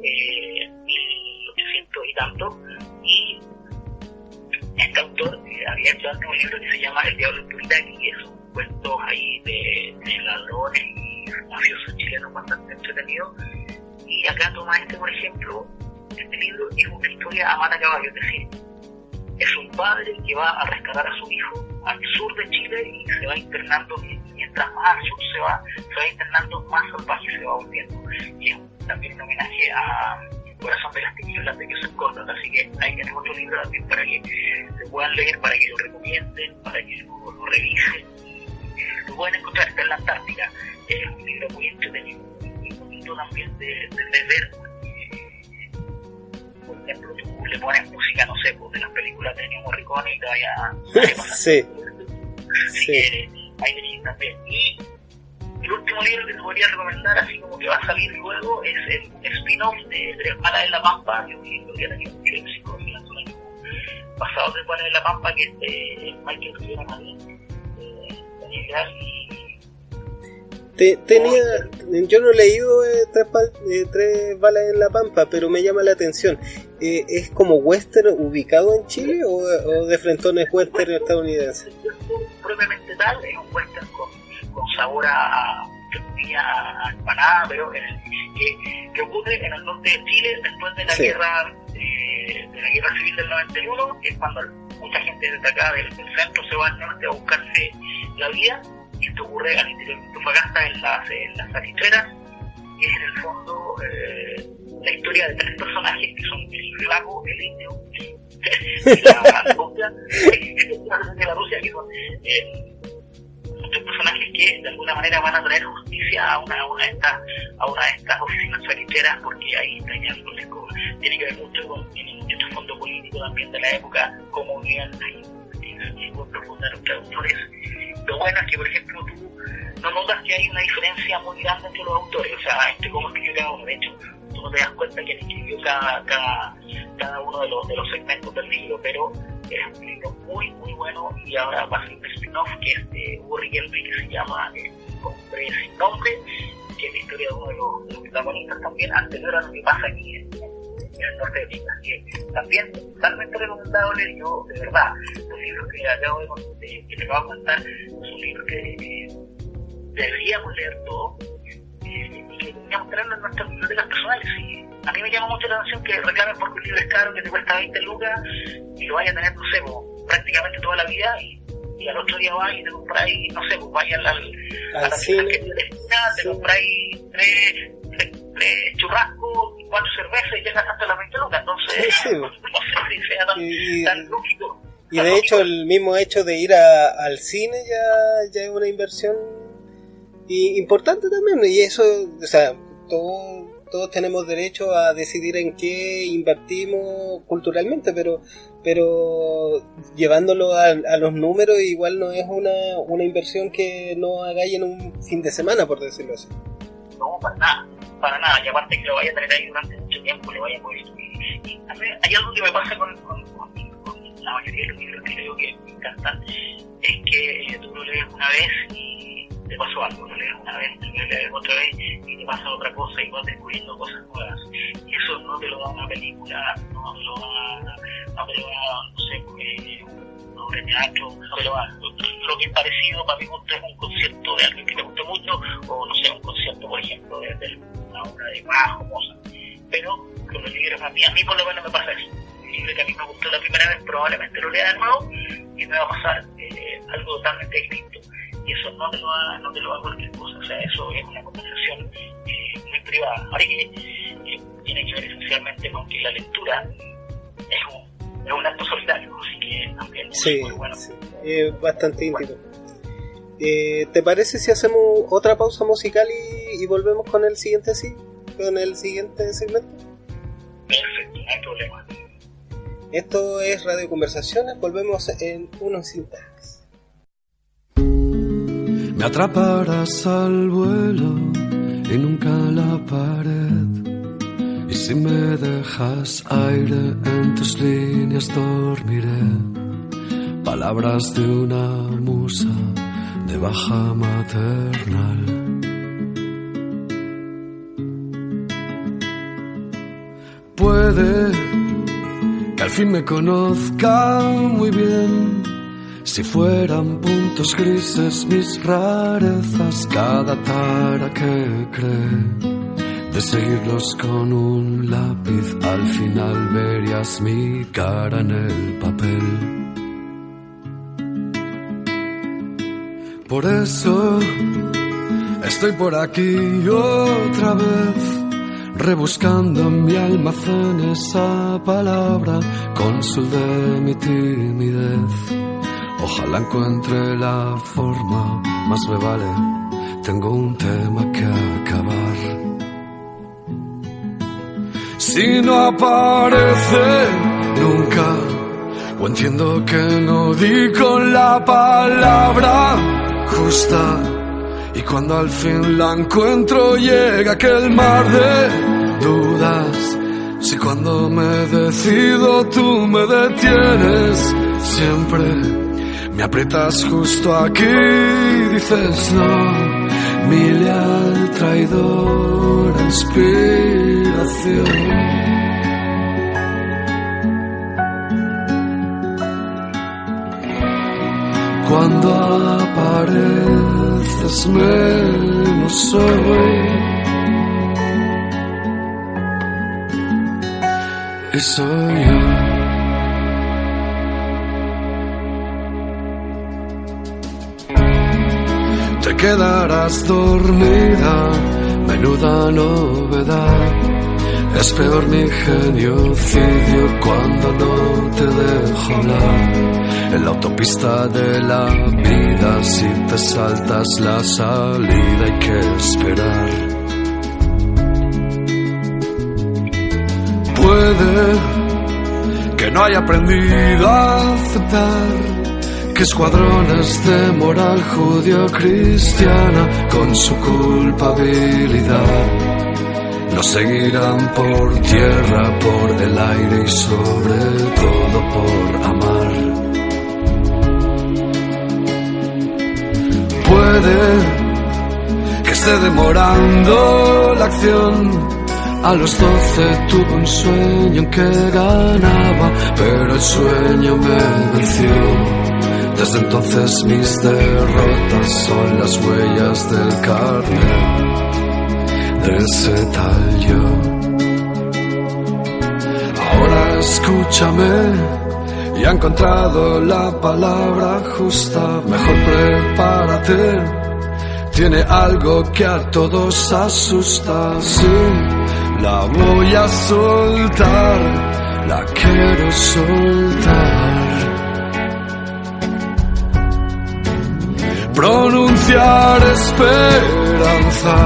S2: 1800 y tanto, y este autor había hecho antes un libro que se llama El Diablo en Turitaki, que son cuentos ahí de ladrones y mafiosos chilenos bastante entretenidos, y acá toma por ejemplo, este libro es una historia a mata caballo, es decir, es un padre que va a rescatar a su hijo al sur de Chile y se va internando, y mientras más al sur se va internando, más salvaje se va volviendo. Y es también un homenaje a Corazón de las Tinieblas de Joseph Conrad, así que ahí tenemos otro libro también para que se puedan leer, para que lo recomienden, para que lo revisen. Lo pueden encontrar, está en la Antártica. Es un libro muy entretenido, muy bonito también de ver. Por ejemplo, tú le pones música, no sé, pues, de las películas de Ennio Morricone y te vaya a pasar.
S1: Sí.
S2: Así que ahí tenéis también. Y el último libro que te podría recomendar, así como que va a salir luego, es el spin-off de Tres Balas en la Pampa, que es un libro que ha tenido mucho éxito en el año pasado, Tres Balas en la Pampa, que es de Michael Rivera Madrid, Daniel Gral
S1: yo no he leído Tres Balas en la Pampa, pero me llama la atención. ¿Es como western ubicado en Chile o de frentones western estadounidense?
S2: Propiamente tal, es un western con sabor a empanada, pero que ocurre en el norte de Chile después de la guerra civil del 91, que es cuando mucha gente desde acá del centro se va al norte a buscarse la vida. Y esto ocurre al interior de Antofagasta, en las salitreras, que es en el fondo la historia de tres personajes que son el flaco, el indio, la Rusia, que son tres personajes que de alguna manera van a traer justicia a una de estas oficinas salitreras, porque ahí está algo que tiene que ver mucho con el fondo político también de la época, como bien ahí profundar los traductores. Lo bueno es que, por ejemplo, tú no notas que hay una diferencia muy grande entre los autores, o sea, entre cómo escribió cada uno. De hecho, tú no te das cuenta que escribió cada uno de los segmentos del libro, pero es un libro muy, muy bueno. Y ahora va a ser un spin-off que es de Hugo Riquelme, que se llama Hombre sin Nombre, que es la historia de uno de los protagonistas también, anterior a lo que pasa aquí en el norte de Chile. Que también totalmente recomendable. Yo, de verdad, los libros que te acabo de contar son libros que deberíamos leer todos y que deberíamos tenerlo en nuestras bibliotecas personales. Y a mí me llama mucho la atención que reclamen porque un libro es caro, que te cuesta 20 lucas y lo vaya a tener, no sé, prácticamente toda la vida, y al otro día vas y te compráis, no sé, vaya a la tienda que de la esquina, te compráis tres churrascos y 4 cervezas y ya gastaste las 20 lucas. Entonces, no sé si sea tan lógico.
S1: Y de hecho, el mismo hecho de ir al cine ya es una inversión importante también. Y eso, o sea, todos tenemos derecho a decidir en qué invertimos culturalmente, pero llevándolo a los números, igual no es una inversión que no hagáis en un fin de semana, por decirlo así.
S2: No, para nada. Y aparte que lo vaya a tener ahí durante mucho tiempo, lo vaya a poder subir. Y a mí, hay algo que me pasa con la mayoría de los libros que leo que me encantan, es que tú lo lees una vez y te pasó algo, lo lees una vez, lo lees otra vez y te pasa otra cosa y vas descubriendo cosas nuevas. Y eso no te lo da una película, no te lo da, no sé, una obra de teatro, no te lo da. Lo que es parecido para mi gusto es un concierto de alguien que te guste mucho, o no sé, un concierto, por ejemplo, de una obra de Bach o Mozart. Pero con los libros, a mí por lo menos me pasa eso. El libro que a mí me gustó la primera vez probablemente lo lea de nuevo y me va a pasar algo totalmente distinto. Y eso no te lo da cualquier cosa, o sea, eso es una conversación muy privada. Ahora que tiene que ver esencialmente con que la lectura es un acto solitario, así que también es muy bueno. Sí,
S1: bastante íntimo. ¿Te parece si hacemos otra pausa musical y volvemos con el siguiente segmento?
S2: Perfecto, no hay problema.
S1: Esto es Radio Conversaciones, volvemos en unos instantes.
S3: Me atraparás al vuelo y nunca la pared. Y si me dejas aire en tus líneas dormiré. Palabras de una musa de baja maternal. Puede que al fin me conozca muy bien. Si fueran puntos grises mis rarezas, cada tara que cree de seguirlos con un lápiz. Al final verías mi cara en el papel. Por eso estoy por aquí otra vez, rebuscando en mi almacén esa palabra, cónsul de mi timidez. Ojalá encuentre la forma, más me vale, tengo un tema que acabar. Si no aparece nunca, o entiendo que no di con la palabra justa, y cuando al fin la encuentro llega aquel mar de dudas. Si cuando me decido tú me detienes, siempre me aprietas justo aquí y dices no. Mi leal traidora inspiración. Cuando apareces menos soy, y soy yo. Te quedarás dormida, menuda novedad. Es peor mi genocidio cuando no te dejo hablar. En la autopista de la vida, si te saltas la salida hay que esperar. Puede que no haya aprendido a aceptar que escuadrones de moral judío-cristiana con su culpabilidad nos seguirán por tierra, por el aire y sobre todo por amar. Puede que esté demorando la acción. A los 12 tuve un sueño en que ganaba, pero el sueño me venció. Desde entonces mis derrotas son las huellas del carnet de ese tal yo. Ahora escúchame, ya he encontrado la palabra justa. Mejor prepárate, tiene algo que a todos asusta. Sí, la voy a soltar, la quiero soltar. Pronunciar esperanza,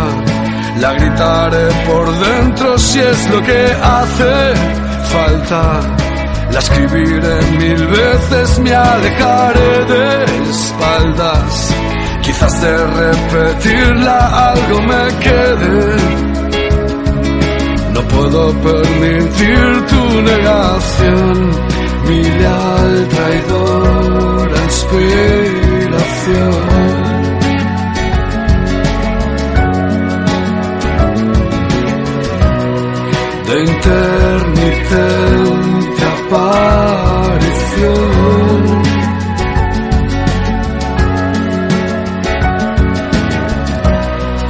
S3: la gritaré por dentro si es lo que hace falta. La escribiré 1000 veces, me alejaré de espaldas. Quizás de repetirla algo me quede. No puedo permitir tu negación, mi leal traidora inspiración. De intermitente aparición,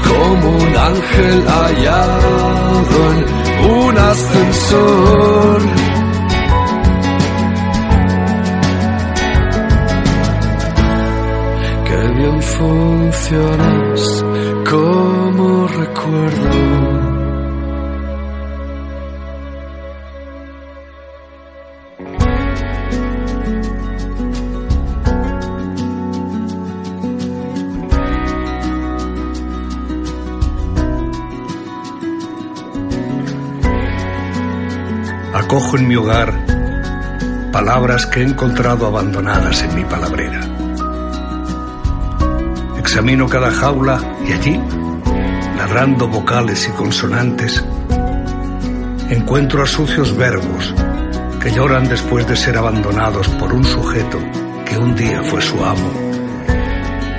S3: como un ángel hallado en un ascensor. Qué bien funcionas como recuerdo.
S4: Acojo en mi hogar palabras que he encontrado abandonadas en mi palabrera. Examino cada jaula y allí, narrando vocales y consonantes, encuentro a sucios verbos que lloran después de ser abandonados por un sujeto que un día fue su amo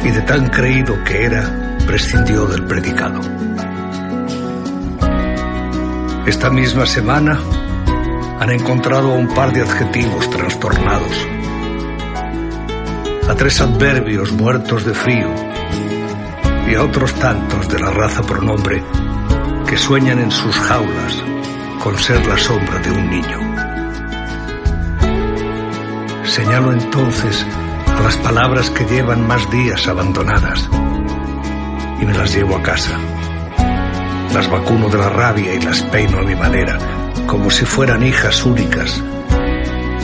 S4: y de tan creído que era, prescindió del predicado. Esta misma semana han encontrado a un par de adjetivos trastornados, a 3 adverbios muertos de frío y a otros tantos de la raza pronombre que sueñan en sus jaulas con ser la sombra de un niño. Señalo entonces a las palabras que llevan más días abandonadas y me las llevo a casa. Las vacuno de la rabia y las peino a mi manera, como si fueran hijas únicas,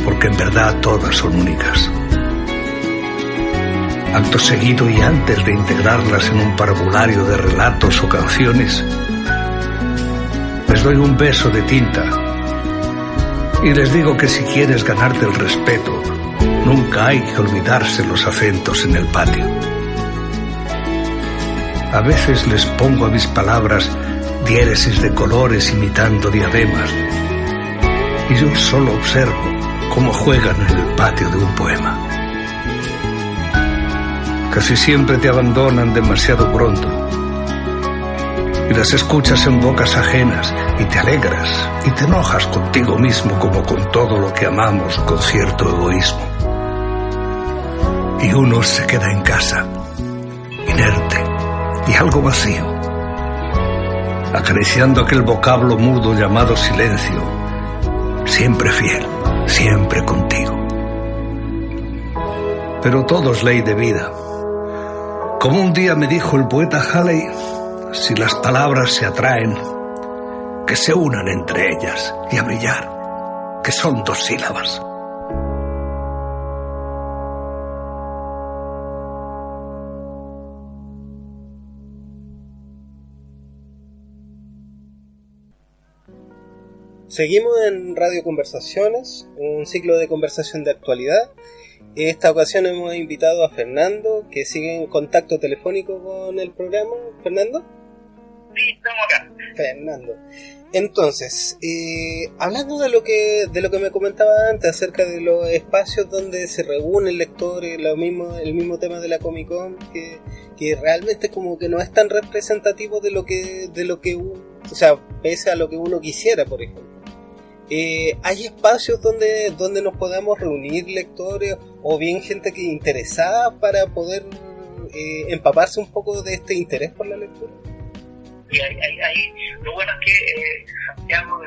S4: porque en verdad todas son únicas. Acto seguido y antes de integrarlas en un parvulario de relatos o canciones, les doy un beso de tinta y les digo que si quieres ganarte el respeto, nunca hay que olvidarse los acentos en el patio. A veces les pongo a mis palabras diéresis de colores imitando diademas, y yo solo observo cómo juegan en el patio de un poema. Casi siempre te abandonan demasiado pronto y las escuchas en bocas ajenas y te alegras y te enojas contigo mismo como con todo lo que amamos con cierto egoísmo. Y uno se queda en casa, inerte y algo vacío, acariciando aquel vocablo mudo llamado silencio, siempre fiel, siempre contigo. Pero todo es ley de vida. Como un día me dijo el poeta Halley, si las palabras se atraen, que se unan entre ellas y a brillar, que son 2 sílabas.
S1: Seguimos en Radio Conversaciones, un ciclo de conversación de actualidad. En esta ocasión hemos invitado a Fernando, que sigue en contacto telefónico con el programa. ¿Fernando?
S2: Sí, estamos acá.
S1: Fernando. Entonces, hablando de lo que me comentaba antes acerca de los espacios donde se reúnen lectores, el mismo tema de la Comic Con, que realmente como que no es tan representativo de lo que o sea, pese a lo que uno quisiera, por ejemplo. ¿Hay espacios donde nos podamos reunir lectores o bien gente que interesada para poder empaparse un poco de este interés por la lectura?
S2: Y lo bueno es que Santiago,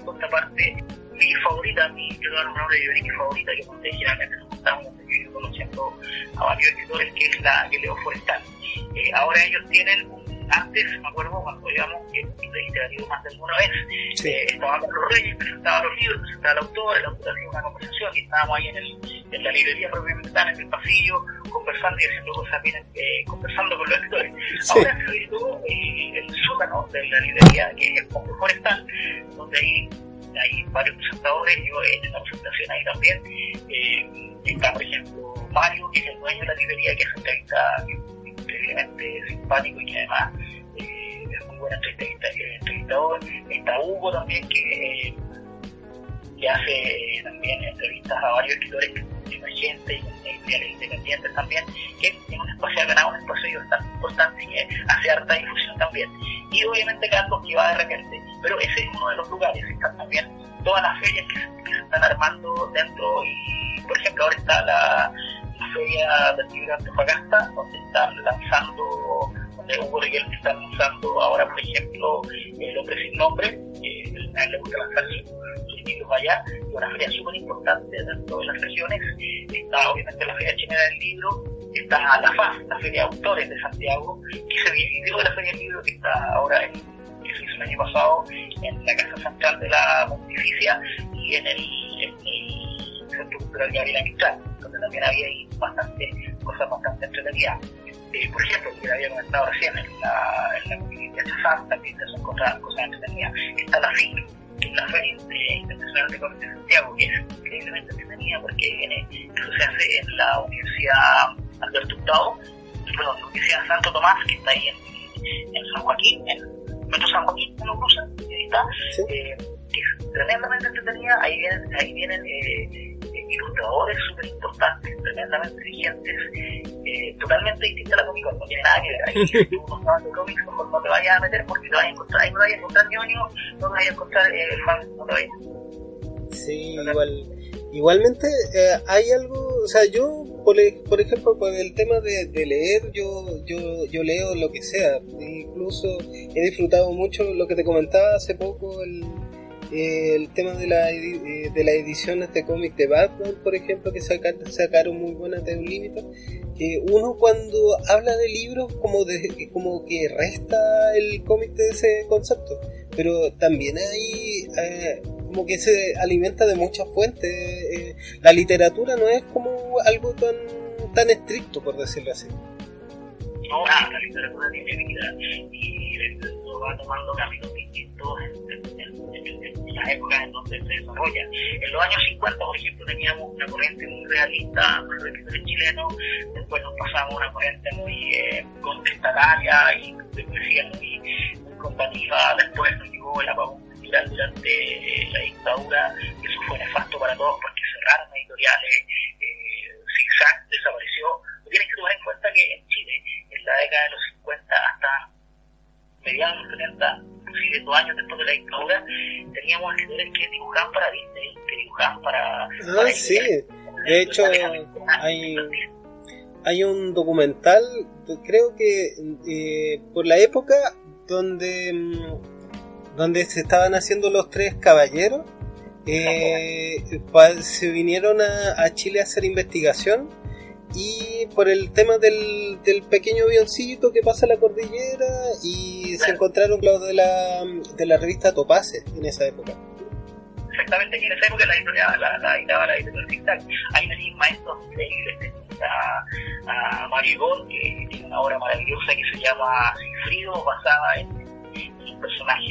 S2: por otra parte, mi favorita, yo doy un nombre de librería favorita, que generalmente nos juntamos, yo conociendo a varios escritores, que es la que Leo Forestal. Ahora ellos tienen antes, me acuerdo cuando íbamos, que literativo más de alguna vez, sí. Estaban los Reyes, presentaban los libros, presentaba el autor hacía una conversación y estábamos ahí en la librería propiamente tal, en el pasillo, conversando y haciendo cosas bien, conversando con los lectores. Sí. Ahora se habilitó el sótano de la librería, que es el Pongo Forestal, donde hay varios presentadores, yo he hecho una presentación ahí también. Está, por ejemplo, Mario, que es el dueño de la librería, que hace entrevistas increíblemente simpático y que además es muy buen entrevistador. Está Hugo también, que hace también entrevistas a varios escritores emergentes y editoriales independientes también, que es un espacio ganado, un espacio bastante importante y que hace harta difusión también. Y obviamente Carlos, que va de repente, pero ese es uno de los lugares. Están también todas las ferias que se están armando dentro, y por ejemplo ahora está la feria del libro de Antofagasta, donde están lanzando, donde Hugo Riquelme está lanzando ahora, por ejemplo, El hombre sin nombre, a él le gusta lanzar sus libros allá, y una feria súper importante dentro de las regiones. Está obviamente la feria chilena del libro, está la FAS, la feria de autores de Santiago, que se dividió de la feria del libro, que está ahora que se hizo el año pasado en la Casa Central de la Pontificia y en el Centro Cultural Gabriela Mistral, donde también había ahí cosas bastante entretenidas. Por ejemplo, que le había comentado recién, en la comunidad de Chazán también se encontraban cosas entretenidas. Está la FIC, que es la Feria Internacional de Cómics de Santiago, que es increíblemente entretenida porque eso se hace en la Universidad Alberto Hurtado, la Universidad Santo Tomás, que está ahí en San Joaquín, en Metro San Joaquín, en Ocruza, ahí está, ¿sí? Que es tremendamente entretenida. Ahí vienen ilustradores súper importantes, tremendamente vigentes, totalmente distinta a la Comic Con, no tiene nada que ver. Ahí si tú no sabes de cómics, mejor no te vayas a meter porque te vas a encontrar, ahí no te vayas a encontrar ñoño, no te vayas a encontrar fans, no te vayas.
S1: Sí, igualmente hay algo, o sea, yo por ejemplo, por el tema de leer, yo leo lo que sea. Incluso he disfrutado mucho lo que te comentaba hace poco, el tema de las ediciones de cómic de Batman, por ejemplo, que sacaron muy buenas de Unlimited. Que uno cuando habla de libros como que resta el cómic de ese concepto, pero también hay como que se alimenta de muchas fuentes. La literatura no es como algo tan estricto, por decirlo así.
S2: No, la literatura tiene vida y va tomando caminos distintos en las épocas en donde se desarrolla. En los años 50, por ejemplo, teníamos una corriente muy realista con los escritores chilenos, después nos pasamos a una corriente muy contestataria y de poesía muy combativa, después nos llegó el apagón cultural durante la dictadura, y eso fue nefasto para todos porque cerraron editoriales, Zigzag desapareció. Tienes que tomar en cuenta que en Chile, en la década de los 50 hasta mediados de los 70, inclusive 2 años después de la dictadura, teníamos escritores que dibujaban para Disney, que dibujaban para
S1: sí. De hecho, hay un documental, creo que por la época donde se estaban haciendo Los Tres Caballeros, se vinieron a Chile a hacer investigación. Y por el tema del pequeño avioncito que pasa la cordillera, y se encontraron los de la revista Topace en esa época.
S2: Exactamente, y en esa época la editaba la editorial Zigzag. Hay una maestros increíbles, a Mario Igor, que tiene una obra maravillosa que se llama Sigfrido, basada en un personaje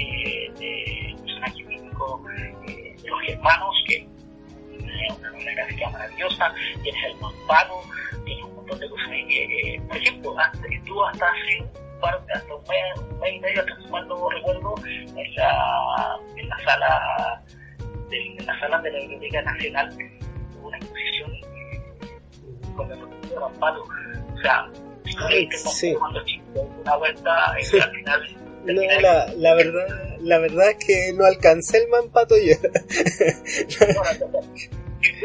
S2: mítico de los germanos, que es una novela gráfica maravillosa. Tienes el Mamparo, tienes un montón de cosas que, por ejemplo, estuvo hasta hace un mes y medio, hasta mal no recuerdo, en las salas de la Biblioteca Nacional, hubo una exposición con el profesor Mamparo. O sea,
S1: sí.
S2: Cuando chicos una vuelta, al final.
S1: No, la verdad es que no alcancé el Mampato yo.
S2: Yo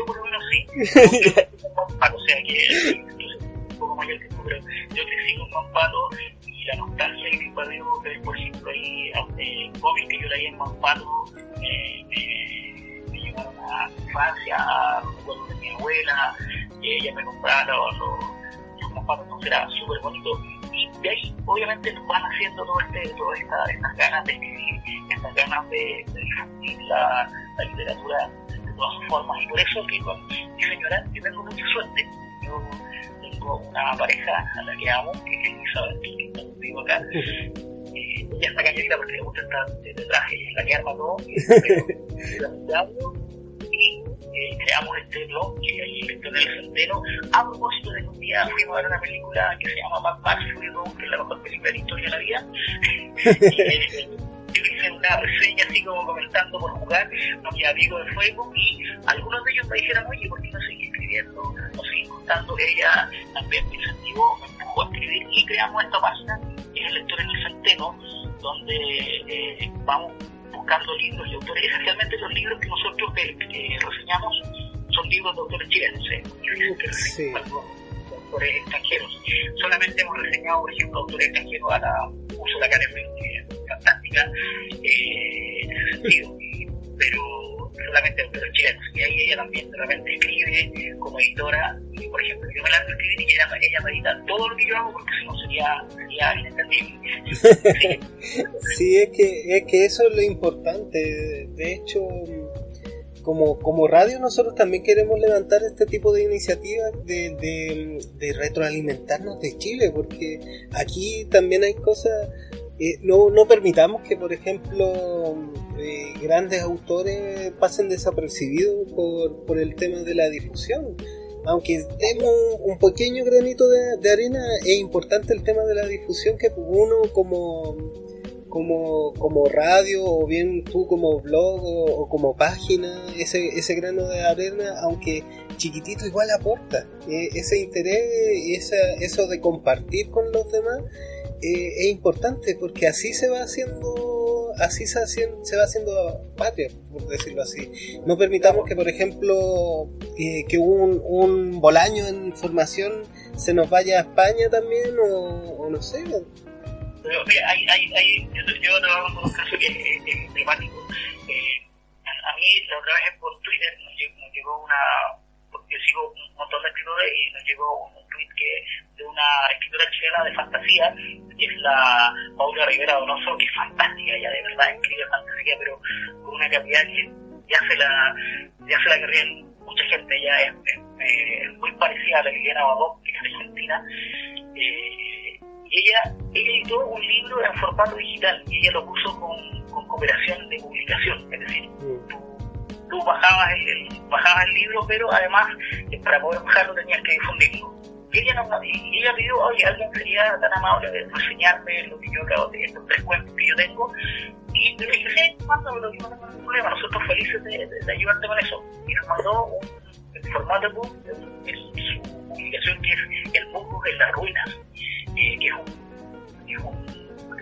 S2: por lo menos sí. O sea que un poco mayor que tú, pero yo crecí con Mampato, y la nostalgia que me veo, por ejemplo, ahí cómics que yo leí en Mampato me llevaron a mi infancia, a recuerdos de mi abuela, que ella me compraba los Mampatos, entonces era súper bonito. Y de ahí obviamente nos van haciendo todas estas ganas de escribir, estas ganas de difundir la literatura de todas sus formas, y por eso que con mi señora yo tengo mucha suerte. Yo tengo una pareja a la que amo, que es Elizabeth, que está conmigo acá. Ella está calladita porque le gusta estar de traje, y es la que arma todo, y creamos este blog que hay en el Centeno, a propósito de que un día fuimos a ver una película que se llama Mad Max Fury Road, que es la mejor película de la historia de la vida. Yo hice una reseña así como comentando por jugar a mis amigos de Facebook, y algunos de ellos me dijeron, oye, ¿por qué no seguí escribiendo? No seguí contando. Ella también me incentivó, me empujó a escribir, y creamos esta página, que es el Lector en el Centeno, donde vamos buscando libros y autores. Esencialmente los libros que nosotros reseñamos son libros de autores chilenos,
S1: sí.
S2: Autores extranjeros. Solamente hemos reseñado, por ejemplo, autores extranjeros a la Ursula K. Le Guin, que es fantástica en ese sentido, pero solamente autores chilenos. Y ahí ella también de repente escribe como editora, y por ejemplo yo me lanzo a escribir y ella me edita todo lo que yo hago, porque si no sería inentendible.
S1: Sí, es que eso es lo importante. De hecho, como radio nosotros también queremos levantar este tipo de iniciativas de retroalimentarnos de Chile, porque aquí también hay cosas. No permitamos que, por ejemplo, grandes autores pasen desapercibidos por el tema de la difusión. Aunque demos un pequeño granito de arena, es importante el tema de la difusión, que uno como radio, o bien tú como blog o como página, ese grano de arena, aunque chiquitito, igual aporta. Ese interés y eso de compartir con los demás es importante, porque así se va haciendo así se va haciendo patria, por decirlo así. No permitamos que, por ejemplo, que un Bolaño en formación se nos vaya a España también, o no sé.
S2: Pero mira, yo trabajo con un caso que es emblemático. A mí la otra vez por Twitter nos llegó yo sigo un montón de escritores y nos llegó un tweet de una escritora chilena de fantasía, que es la Paula Rivera Donoso, que es fantástica, ella de verdad escribe fantasía, pero con una calidad que ya se la querrían mucha gente. Ella es muy parecida a la Liliana Babó, que es argentina, y ella editó un libro en formato digital y ella lo puso con cooperación de publicación, es decir, tú bajabas el libro, pero además para poder bajarlo tenías que difundirlo. Y ella pidió, oye, alguien sería tan amable de reseñarme lo que yo acabo de estos 3 cuentos que yo tengo, y yo le dije, sí, mándamelo, yo no tengo ningún problema, nosotros felices de ayudarte con eso. Y nos mandó el formato book, su publicación, que es El Musgo en las Ruinas, que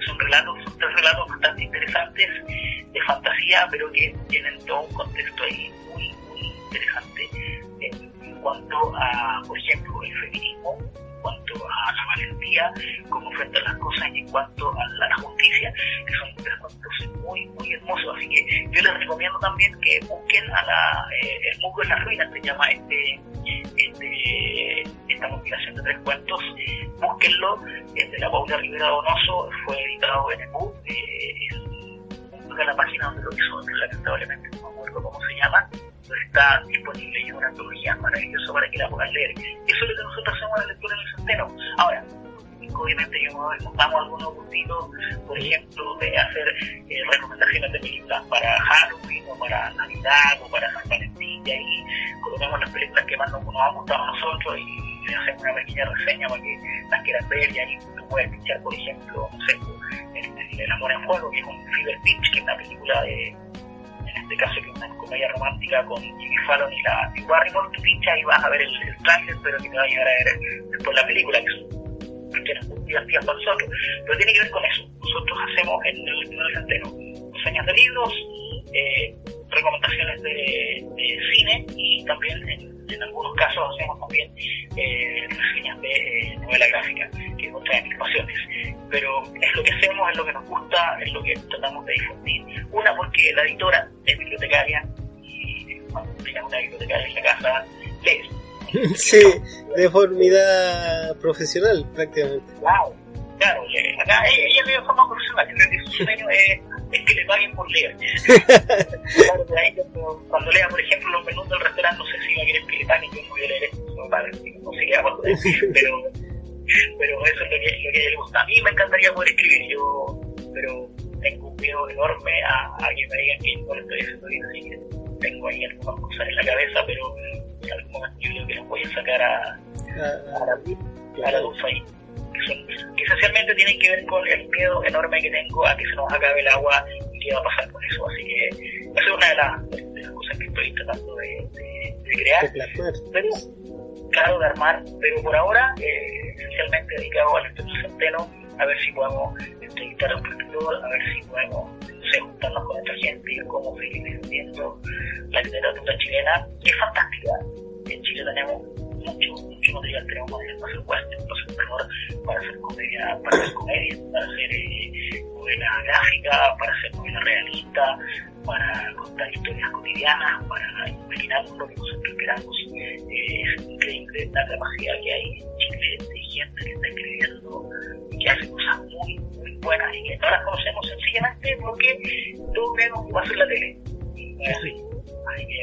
S2: son 3 relatos bastante interesantes de fantasía, pero que tienen todo un contexto ahí muy, muy interesante en cuanto a, por ejemplo, el feminismo, en cuanto a la valentía, cómo enfrentar las cosas, y en cuanto a la justicia, que son 3 cuentos muy, muy hermosos. Así que yo les recomiendo también que busquen El Musgo en las Ruinas, se llama esta compilación de 3 cuentos. Búsquenlo, es de la Paula Rivera Donoso, fue editado en el BUD, busca la página donde lo hizo, lamentablemente no me acuerdo cómo se llama, pero está disponible y es una antología maravillosa para que la puedan leer. Eso es lo que nosotros hacemos en la lectura en el Centeno. Ahora, obviamente nos damos algunos gustitos, por ejemplo, de hacer recomendaciones de películas para Halloween o para Navidad o para San Valentín, y ahí colocamos las películas que más nos han gustado a nosotros y hacemos una pequeña reseña para que las quieran ver. Y ahí tú puedes pinchar, por ejemplo, no sé, El Amor en Fuego, que es un Fever Pitch, que es una película en este caso que es una comedia romántica con Jimmy Fallon y la Drew Barrymore. Tú pinchas y vas a ver el trailer, pero que te va a llegar a ver después la película, que eran muy divertidas para nosotros, pero tiene que ver con eso. Nosotros hacemos en el Centeno reseñas de libros, recomendaciones de cine, y también en algunos casos hacemos también reseñas de novela gráfica, que es otra de mis pasiones. Pero es lo que hacemos, es lo que nos gusta, es lo que tratamos de difundir. Una, porque la editora es bibliotecaria, y cuando tengas una bibliotecaria en la casa, lees.
S1: Sí, de forma profesional prácticamente.
S2: Wow, claro, acá ella lee de forma profesional. Creo que su sueño es que le paguen por leer. Claro, cuando lea, por ejemplo, los menús del restaurante, no sé si va a querer que le paguen, yo no voy a leer esto, no sé qué hago, pero eso es lo que a ella le gusta. A mí me encantaría poder escribir, pero tengo un miedo enorme a que me digan que no lo estoy haciendo bien, así que tengo ahí algunas cosas en la cabeza, pero en algún momento yo creo que las voy a sacar a la luz ahí, que esencialmente tienen que ver con el miedo enorme que tengo a que se nos acabe el agua y qué va a pasar con eso. Así que esa es una de las cosas que estoy tratando de crear, pero claro, de armar, pero por ahora esencialmente dedicado al Estudio Centeno, a ver si podemos entrevistar a un escritor, a ver si podemos juntarnos con otra gente y cómo seguir difundiendo la literatura chilena, que es fantástica. En Chile tenemos mucho material, tenemos material para hacer western, para hacer terror, para hacer comedia, para hacer novela gráfica, para hacer novela realista, para contar historias cotidianas, para imaginarnos lo que nosotros esperamos. Es increíble la capacidad que hay en Chile de gente que está escribiendo y que hace cosas muy, muy buenas y que no las conocemos sencillamente porque todos creemos que va a ser la tele. Así que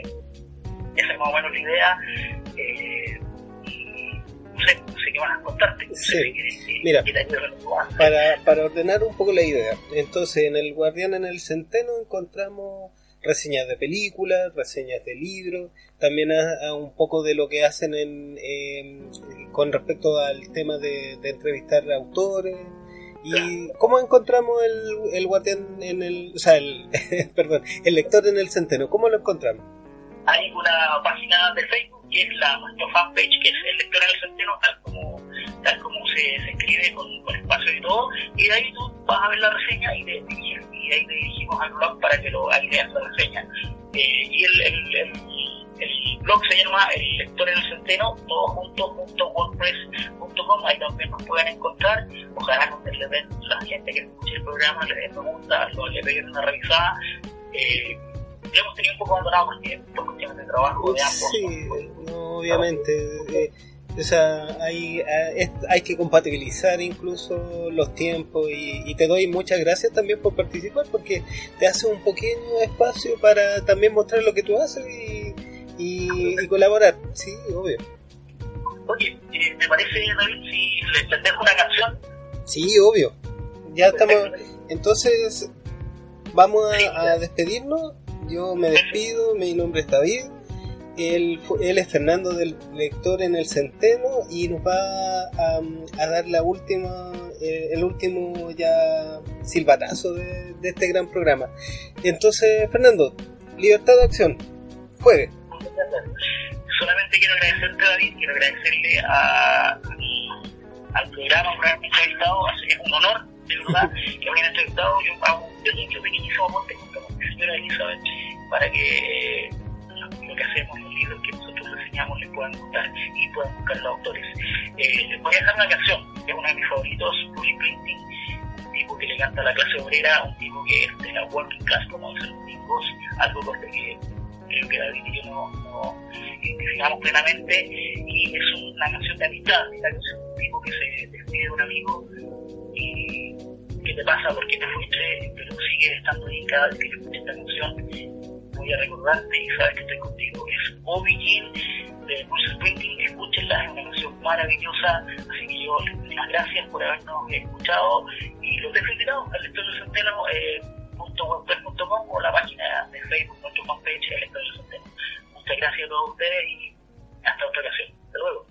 S2: esa es más o menos la idea. No sé qué vas a contarte.
S1: Sí. Mira, para ordenar un poco la idea, entonces en El Guardián en el Centeno encontramos reseñas de películas, reseñas de libros, también a un poco de lo que hacen con respecto al tema de entrevistar a autores. ¿Y cómo encontramos el Guardián en el... o sea, perdón, el lector en el Centeno? ¿Cómo lo encontramos?
S2: Hay una página de Facebook que es nuestra fanpage, que es El Lector en el Centeno, tal como se escribe con espacio y todo, y de ahí tú vas a ver la reseña y y ahí dirigimos al blog para que ahí lean la reseña. Y el blog se llama El Lector en el Centeno, todo junto, .wordpress.com. Ahí también nos pueden encontrar. Ojalá le den la gente que escuche el programa, le den me gusta, le peguen una revisada. Lo hemos tenido un poco abandonado porque por cuestiones de trabajo de ambos.
S1: Sí, no, obviamente. O sea, hay que compatibilizar incluso los tiempos y te doy muchas gracias también por participar, porque te hace un pequeño espacio para también mostrar lo que tú haces y colaborar. Sí, obvio.
S2: Oye, ¿te parece, David, si les dejo una canción?
S1: Sí, obvio. Ya estamos. Entonces, vamos a despedirnos. Yo me despido, mi nombre es David. Él es Fernando del Lector en el Centeno y nos va a dar el último ya silbatazo de este gran programa. Entonces, Fernando, libertad de acción, juegue.
S2: Solamente quiero agradecerte, David, quiero agradecerle al programa por haberme entrevistado. Es un honor, de verdad, que me hayan entrevistado. Yo hago un pequeñísimo aporte junto con mi señora Elizabeth para que lo que hacemos, los libros que nosotros reseñamos les puedan gustar y puedan buscar los autores. Les voy a dejar una canción, que es uno de mis favoritos, Bruce Springsteen, un tipo que le canta a la clase obrera, un tipo que es de la working class, como dicen los gringos, algo con lo que creo que David y yo nos identificamos plenamente, y es una canción de amistad, es un tipo que se despide de un amigo y ¿qué te pasa? ¿Por qué te fuiste? Pero sigue estando ahí. Cada vez que yo escuché esta canción voy a recordarte y sabes que estoy contigo. Es Bobby Jean de Bruce Springsteen. Escúchenla, es una canción maravillosa. Así que yo les doy las gracias por habernos escuchado y los dejo invitados al Lector del Centeno .wordpress.com o la página de Facebook, nuestro fanpage El Lector del Centeno. Muchas gracias a todos ustedes y hasta otra ocasión. Hasta luego.